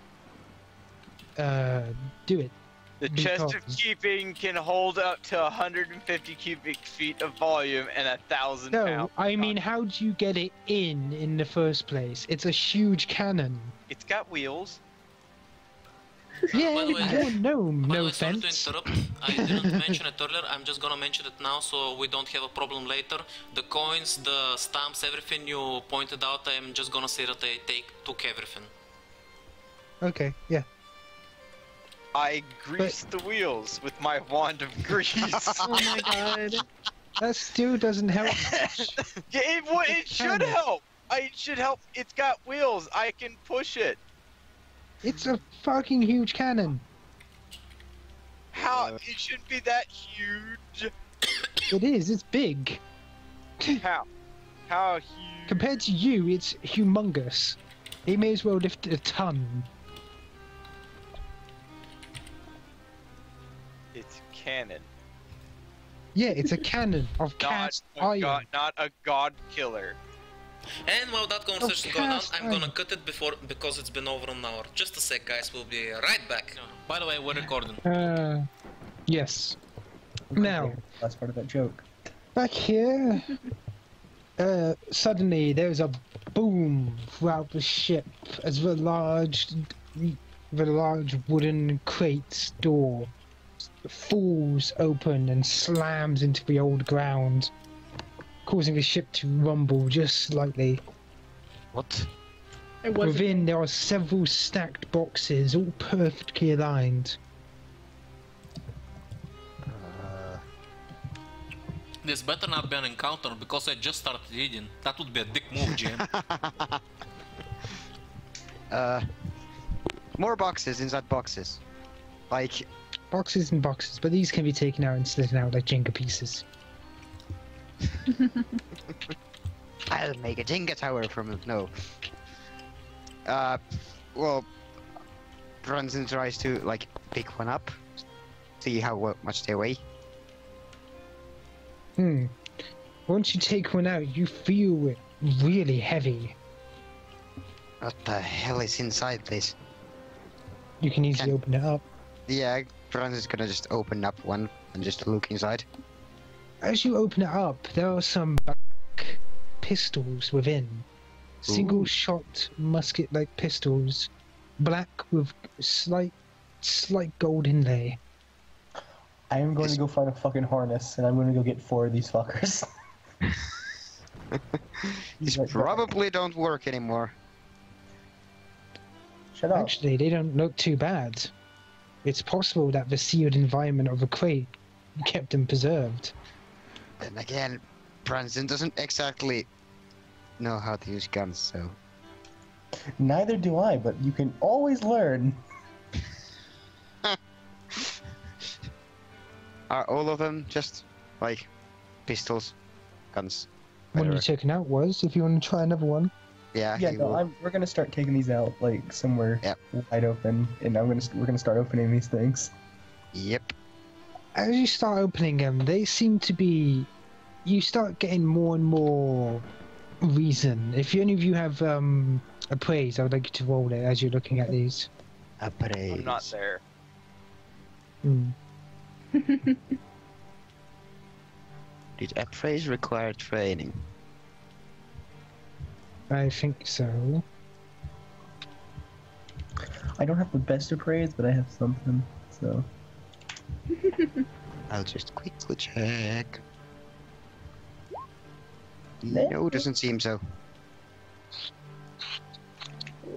Do it. The chest of Because- keeping can hold up to 150 cubic feet of volume and 1,000 No, pounds. I mean, how do you get it in the first place? It's a huge cannon. It's got wheels. Yeah, By the way- you're a gnome, By the no way, sorry to offense. interrupt. I didn't mention it earlier. I'm just gonna mention it now so we don't have a problem later. The coins, the stamps, everything you pointed out, I'm just gonna say that I took everything. Okay, yeah. I greased the wheels with my wand of grease. Oh my god. That still doesn't help. Yeah, it should Damn it. help. It should help. It's got wheels. I can push it. It's a fucking huge cannon. How? It shouldn't be that huge. It is, it's big. How? How huge? Compared to you, it's humongous. It may as well lift a ton. It's cannon. Yeah, it's a cannon of Not cast a iron. god. Not a god killer. And while that conversation is going on, cast I'm gonna iron. cut it because it's been over an hour. Just a sec, guys. We'll be right back. By the way, we're recording. Yes. Now, That's part of that joke. back here, suddenly there's a boom throughout the ship as the large wooden crate's door falls open and slams into the old ground, causing the ship to rumble just slightly. What? I wasn't. Within, there are several stacked boxes, all perfectly aligned. This better not be an encounter because I just started eating. That would be a dick move, Jim. More boxes inside boxes. Like, Boxes and boxes, but these can be taken out and slid out like Jenga pieces. I'll make a Jenga tower from it. No. Well, Brunson tries to, like, pick one up. See how much they weigh. Once you take one out, you feel it really heavy. What the hell is inside this? You can easily open it up. Yeah, Brunson's gonna just open up one and just look inside. As you open it up, there are some black pistols within. Single shot musket-like pistols, black with slight gold inlay. I am going to go find a fucking harness, and I'm going to go get 4 of these fuckers. These Right, probably don't work anymore. Shut up. Actually, they don't look too bad. It's possible that the sealed environment of a crate kept them preserved. Then again, Brunson doesn't exactly know how to use guns, so... Neither do I, but you can always learn. Are all of them just, like, pistols, guns? One you whatever? taken out was, if you want to try another one. Yeah, Yeah, he no, will. we're gonna start taking these out like somewhere Yep. wide open, and we're gonna start opening these things. Yep. As you start opening them, they seem to be... You start getting more and more reason. If any of you have appraise, I would like you to roll it as you're looking at these. Appraise. I'm not there. Did appraise require training? I think so. I don't have the best appraise, but I have something. So I'll just quickly check. No. No, doesn't seem so.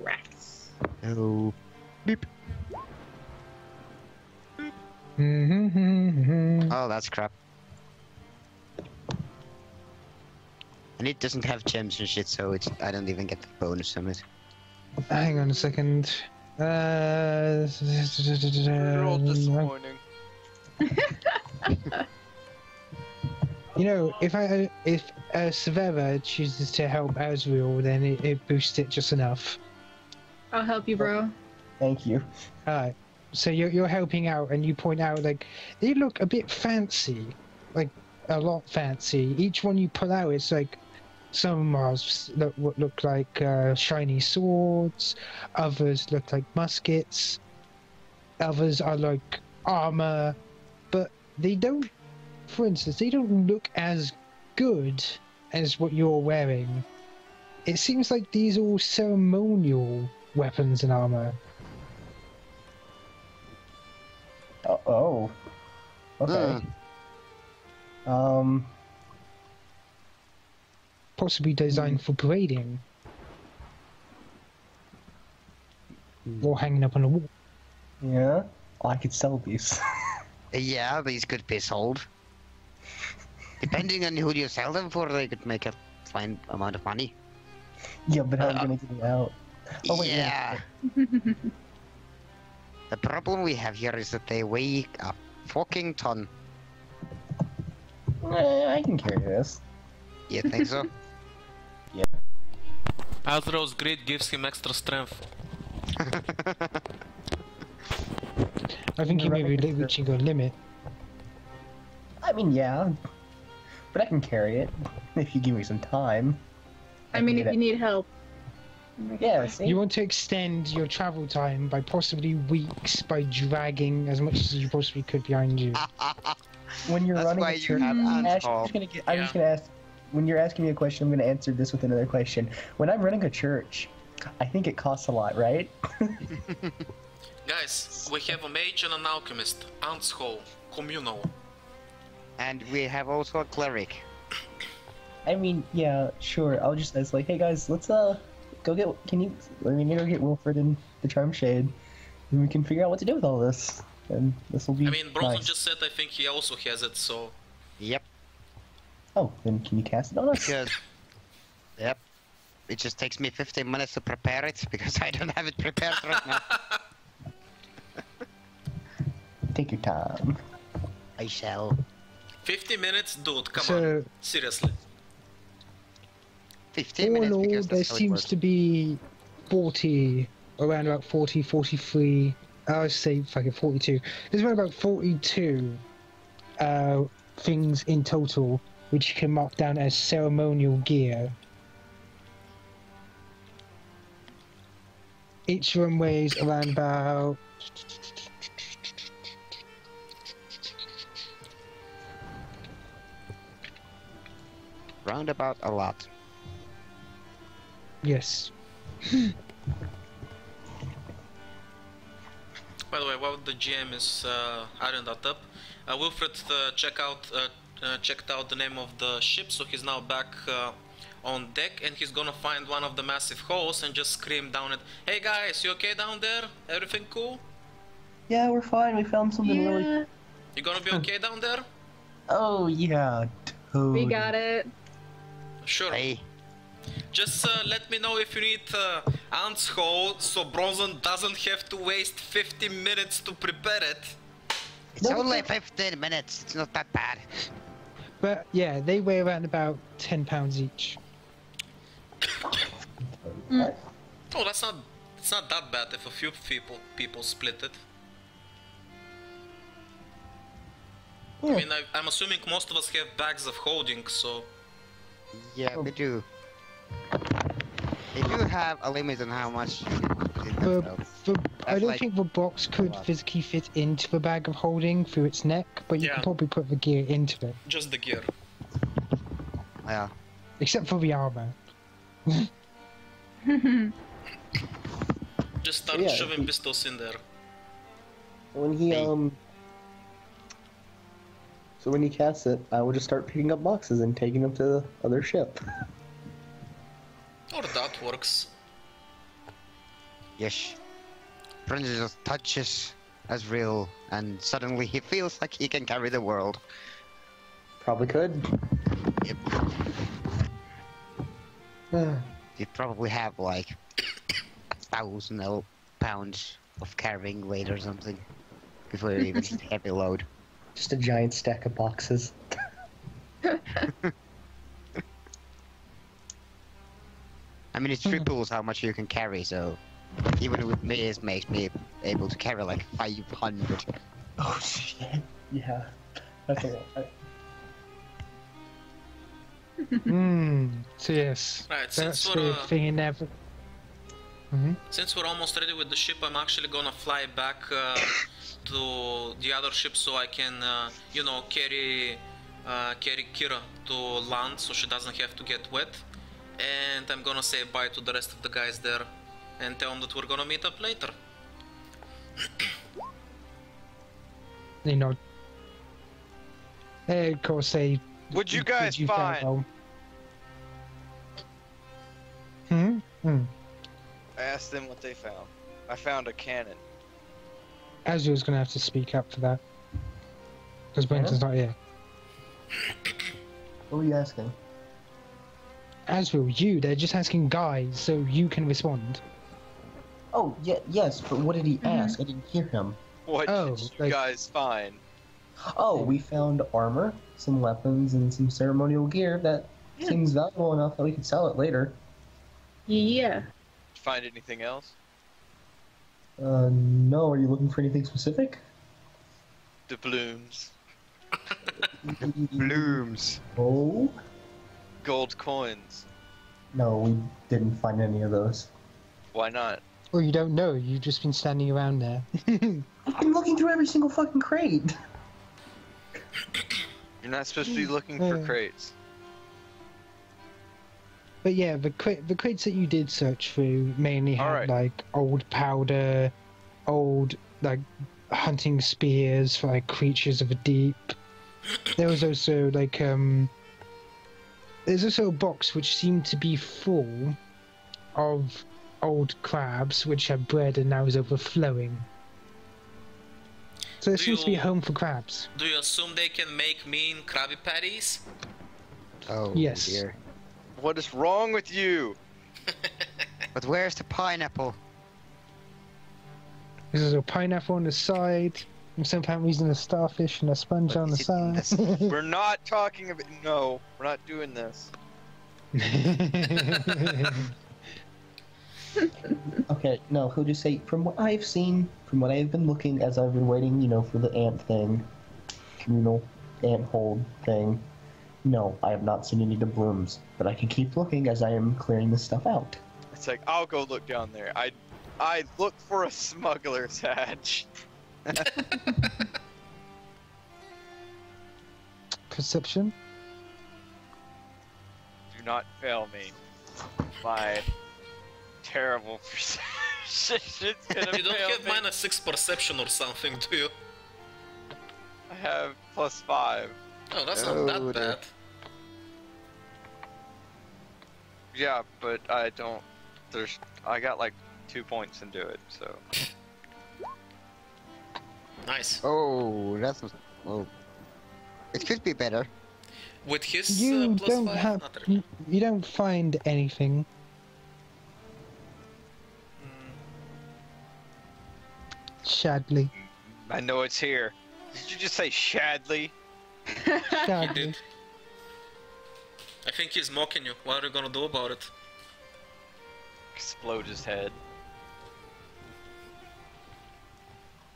Rats. No. Beep. Mm-hmm. Oh, that's crap. And it doesn't have gems and shit, so I don't even get the bonus on it. Hang on a second. You're all disappointing. You know, if Severa chooses to help Azrael, then it boosts it just enough. I'll help you, bro. thank you. Alright. So you're helping out, and you point out, like, they look a bit fancy. Like, a lot fancy. Each one you pull out, it's like, some are look like shiny swords, others look like muskets, others are like armor, but they don't, for instance, they don't look as good as what you're wearing. It seems like these are all ceremonial weapons and armor. Okay. Possibly designed for parading. Or hanging up on a wall. Yeah. Oh, I could sell these. Yeah, these could be sold. Depending on who you sell them for, they could make a fine amount of money. Yeah, but how are you gonna get it out? Oh, wait, yeah. The problem we have here is that they weigh a fucking ton. I can carry this. You think so? Azrael's greed gives him extra strength. I think you may be reaching your limit. I mean, yeah. But I can carry it if you give me some time. I mean, if you need help. Yeah, see? You want to extend your travel time by possibly weeks by dragging as much as you possibly could behind you. When you're That's running why a you church, have Ash, Ansel. I'm just gonna ask. When you're asking me a question, I'm gonna answer this with another question. When I'm running a church, I think it costs a lot, right? Guys, we have a mage and an alchemist. Ants hole. Communal. And we have also a cleric. I mean, yeah, sure. I'll just ask, like, hey guys, let's go get. Can you? We need to go get Wilfred and the Charm Shade, and we can figure out what to do with all this. And this will be. I mean, Bronson nice. just said I think he also has it, so... Yep. Oh, then can you cast it on us? Good. Yep. It just takes me 15 minutes to prepare it because I don't have it prepared right now. Take your time. I shall. 50 minutes? Dude, come So- on. Seriously. 15 All in minutes all, because there that's how it seems works. to be 40, around about 40, 43, I would say fucking 42. There's around about 42 things in total which you can mark down as ceremonial gear. Each one weighs around about... Roundabout a lot. Yes. By the way, while the GM is adding that up, Wilfred checked out the name of the ship, so he's now back on deck, and he's gonna find one of the massive holes and just scream down it. Hey guys, you okay down there? Everything cool? Yeah, we're fine. We found something really. Yeah, You gonna be okay down there? Oh yeah, totally. we got it. Sure. Hey, Just let me know if you need ants hole, so Bronson doesn't have to waste 50 minutes to prepare it. it's No, only no. 15 minutes. It's not that bad. But yeah, they weigh around about 10 pounds each. Oh, it's not that bad if a few people split it. I mean, I'm assuming most of us have bags of holding, so... Yeah, we do. They do have a limit on how much you can put in The, them, the, I That's don't like think the box could lot. physically fit into the bag of holding through its neck, but you Yeah. can probably put the gear into it. Just the gear. yeah. Except for the armor. Just start Yeah, shoving pistols in there. When he Hey. So when he casts it, I will just start picking up boxes and taking them to the other ship. Or that works. Yes. Prince just touches Asriel, and suddenly he feels like he can carry the world. Probably could. Yep. You'd probably have like 1,000 pounds of carrying weight or something before you even hit heavy load. Just a giant stack of boxes. I mean, it triples how much you can carry, so even with me, it makes me able to carry like 500. Oh shit. Yeah. That's a lot. So yes. Right, That's since the we're, thing in there. since we're almost ready with the ship, I'm actually gonna fly back to the other ship so I can, you know, carry Kira to land so she doesn't have to get wet. And I'm gonna say bye to the rest of the guys there and tell them that we're gonna meet up later. They nod. Of course, they. What'd you guys find? found- Hmm. Hmm. I asked them what they found. I found a cannon. Azul's gonna have to speak up for that. Because Brenton's not here. What were you asking? Azul, you, they're just asking guys, so you can respond. Oh, yeah, yes, but what did he ask? I didn't hear him. What Oh, did you like- guys find? Oh, we found armor, some weapons, and some ceremonial gear that seems valuable enough that we could sell it later. Yeah. Find anything else? No, are you looking for anything specific? The blooms. Blooms. Oh? Gold coins. No, we didn't find any of those. Why not? Well, you don't know, you've just been standing around there. I've been looking through every single fucking crate. You're not supposed to be looking for Yeah. crates. But yeah, the crates that you did search through mainly had Alright. like old powder, old like hunting spears for like creatures of the deep. There was also like there's also a box which seemed to be full of old crabs which had bread and now is overflowing. So there Do seems to be a you- home for crabs. Do you assume they can make mean Krabby Patties? Oh Yes. dear. What is wrong with you? But where's the pineapple? There's a pineapple on the side, and some families and a starfish and a sponge What on the is it in side. We're not talking about. No, we're not doing this. Okay, no, he'll just say, from what I've seen, from what I've been looking as I've been waiting, for the ant thing, communal ant hold thing, no, I have not seen any doubloons, but I can keep looking as I am clearing this stuff out. It's like I'll go look down there. I look for a smuggler's hatch. Perception? Do not fail me. My terrible perception is gonna You don't fail have me. -6 perception or something, do you? I have +5. Oh, that's not Oh, that dear. bad. Yeah, but I don't. I got like 2 points into it, so. Nice. Oh, that's. Oh. It could be better. With his You plus don't 5, have. not really. You don't find anything. Shadley. I know it's here. Did you just say Shadley? He Shadley. did. I think he's mocking you. What are you gonna do about it? Explode his head.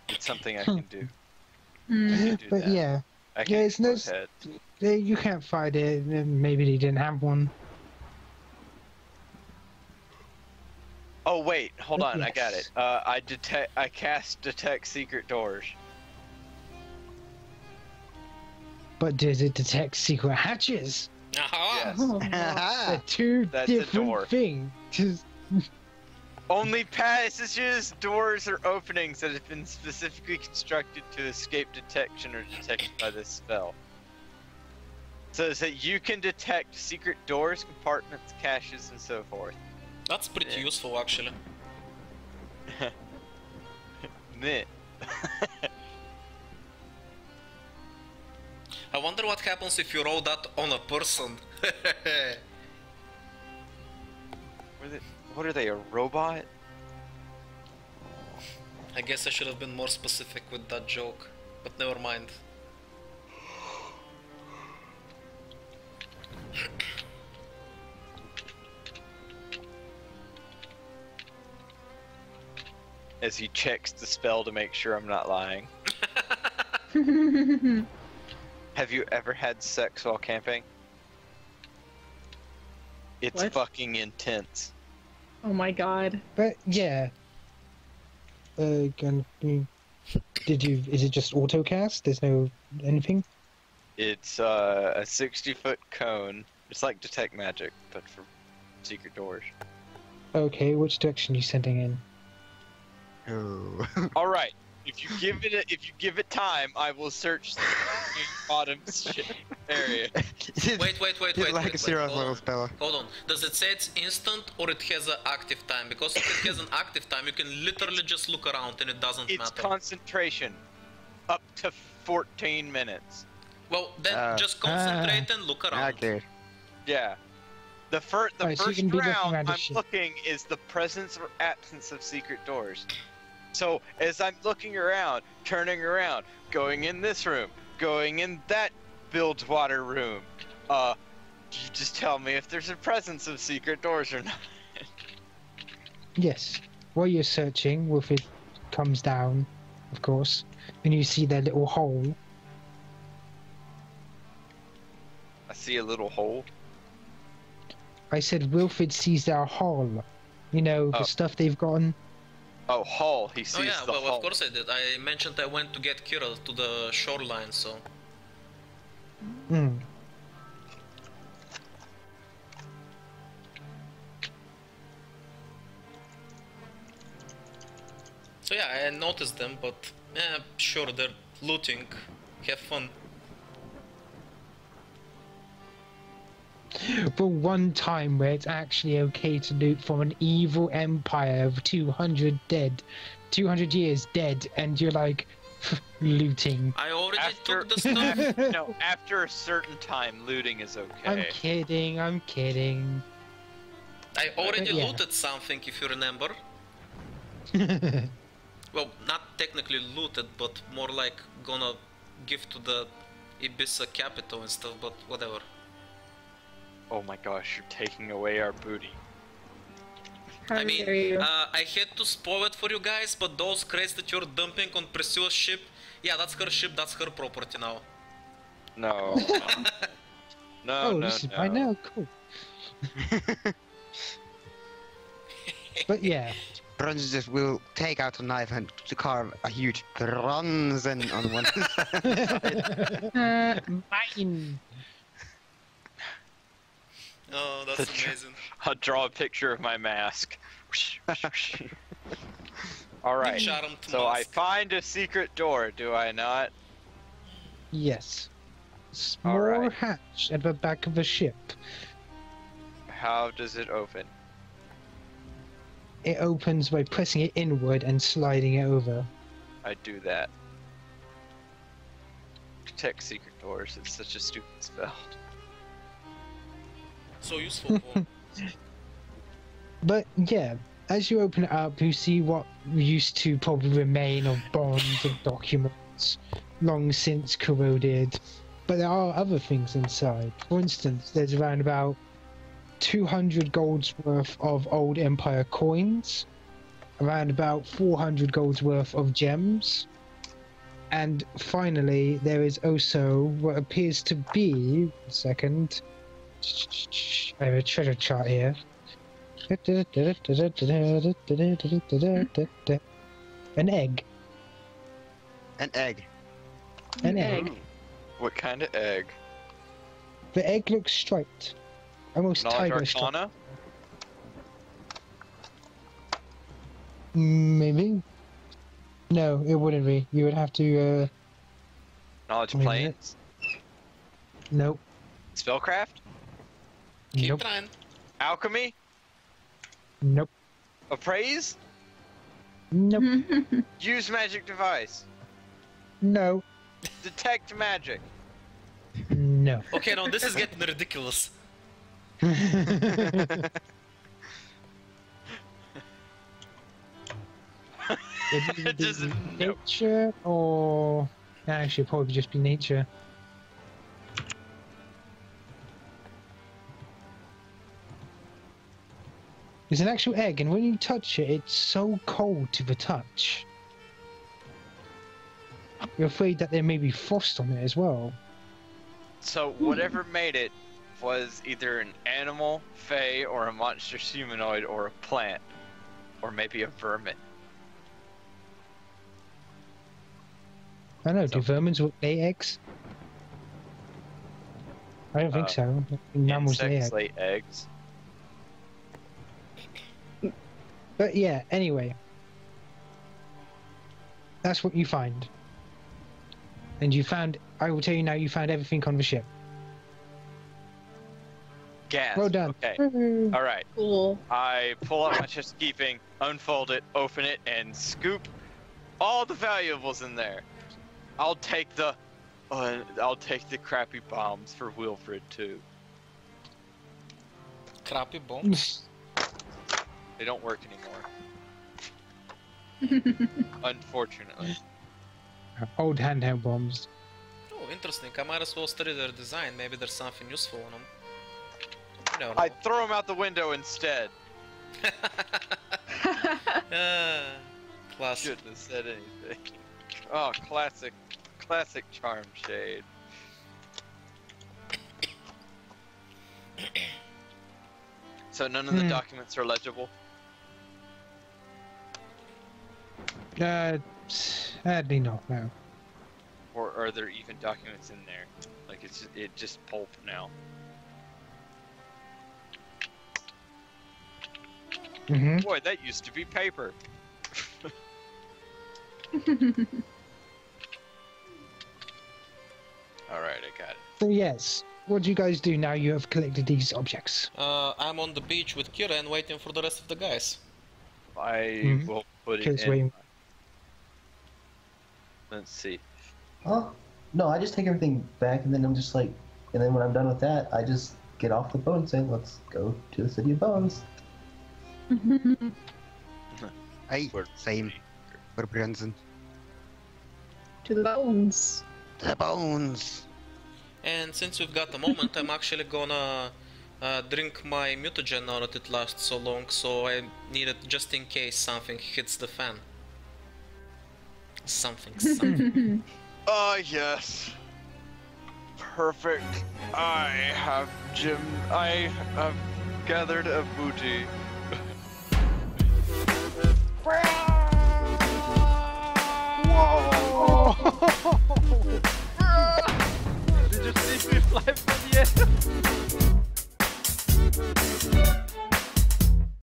It's something I can do. I can do But that. yeah, I can yeah, it's no explode s- head. you can't find it. Maybe they didn't have one. Oh wait, hold on, I got Yes. it. I cast detect secret doors. But does it detect secret hatches? Aha! Yes. Oh, They're two That's a door. different things. Just- Only passages, doors, or openings that have been specifically constructed to escape detection or detected by this spell. So it's that you can detect secret doors, compartments, caches, and so forth. That's pretty Yeah. useful, actually. Meh. I wonder what happens if you roll that on a person. What are they, a robot? I guess I should have been more specific with that joke, but never mind. As he checks the spell to make sure I'm not lying. Have you ever had sex while camping? It's What? fucking intense. oh my god. But yeah. Did you? Is it just autocast? There's no anything. It's a 60-foot cone. It's like detect magic, but for secret doors. Okay, which direction are you sending in? Oh. All right. If you give it time, I will search bottom area. Wait. Like a zero Hold level on. spell. Hold on. Does it say it's instant or it has an active time? Because if it has an active time, you can literally just look around and it doesn't It's matter. concentration. Up to 14 minutes. Well, then just concentrate and look around. Okay. Yeah. The Right, so you first can be looking round around the I'm ship. looking is the presence or absence of secret doors. So as I'm looking around, turning around, going in this room, going in that Bilgewater room, you just tell me if there's a presence of secret doors or not. Yes. While you're searching, Wilfred comes down, of course, and you see their little hole. I see a little hole. I said Wilfred sees their hole. You know, the Oh. stuff they've gotten. Oh, hull. He sees Oh yeah, the well hull. of course I did. I mentioned I went to get Kirill to the shoreline, so... Mm. So yeah, I noticed them, but sure, they're looting. Have fun. For one time where it's actually okay to loot from an evil empire of 200 dead, 200 years dead, and you're like, looting. I already After- took the stuff. No, after a certain time, looting is okay. I'm kidding. I already Yeah. looted something, if you remember. Well, not technically looted, but more like gonna give to the Ibiza capital and stuff, but whatever. Oh my gosh, you're taking away our booty. How I mean, dare you? I had to spoil it for you guys, but those crates that you're dumping on Priscilla's ship, yeah, that's her ship, that's her property now. No. No, Oh, no, this is no. by now, cool. But yeah, Bronze just will take out a knife and to carve a huge bronzen on one side. mine. Oh, that's amazing. I'll draw a picture of my mask. Alright, Charmed so I mask. find a secret door, do I not? Yes. Small Alright. hatch at the back of the ship. How does it open? It opens by pressing it inward and sliding it over. I do that. Protect secret doors, it's such a stupid spell. So useful. Paul. But yeah, as you open it up, you see what used to probably remain of bonds and documents, long since corroded. But there are other things inside. For instance, there's around about 200 gold's worth of old Empire coins, around about 400 gold's worth of gems, and finally there is also what appears to be, a second, I have a treasure chart here. An egg. An egg. An egg. Egg. What kind of egg? The egg looks striped. Almost Knowledge tiger striped. Arcana? Maybe. No, it wouldn't be. You would have to, Knowledge Wait a minute. Planes? nope. Spellcraft? Keep Nope. trying. Alchemy? Nope. Appraise? Nope. Use magic device? No. Detect magic? No. Okay, now this is getting ridiculous. It'd either be Just- nope. nature or actually it'd probably just be nature. It's an actual egg, and when you touch it, it's so cold to the touch. You're afraid that there may be frost on it as well. So whatever made it was either an animal, fey, or a monstrous humanoid, or a plant. Or maybe a vermin. I don't know, do So- vermins lay eggs? I don't think so. I think mammals lay Insects eggs. lay eggs. But yeah, anyway. That's what you find. And you found I will tell you now. You found everything on the ship. Gas. Well done. Okay. All right. Cool. I pull out my chest of keeping, unfold it, open it, and scoop all the valuables in there. I'll take the crappy bombs for Wilfred too. Crappy bombs. They don't work anymore. Unfortunately. Old handheld bombs. Oh, interesting. I might as well study their design. Maybe there's something useful on them. No. I throw them out the window instead. Classic. Shouldn't have said anything. Oh, classic charm shade. So none of the documents are legible? Sadly not, no. Or are there even documents in there? Like it just pulp now. Mm-hmm. Boy, that used to be paper. Alright, I got it. So yes, what do you guys do now you have collected these objects? I'm on the beach with Kira and waiting for the rest of the guys. I will put it Kira's in. waiting. Let's see. Oh, no, I just take everything back, and then I'm just like, and then when I'm done with that, I just get off the boat and say, let's go to the City of Bones. Hey, same. For Brunson. To the bones. The bones. And since we've got a moment, I'm actually gonna drink my mutagen now that it lasts so long, so I need it just in case something hits the fan. Something. Oh, yes. Perfect. I have gathered a booty. Whoa! Did you see me fly from the air?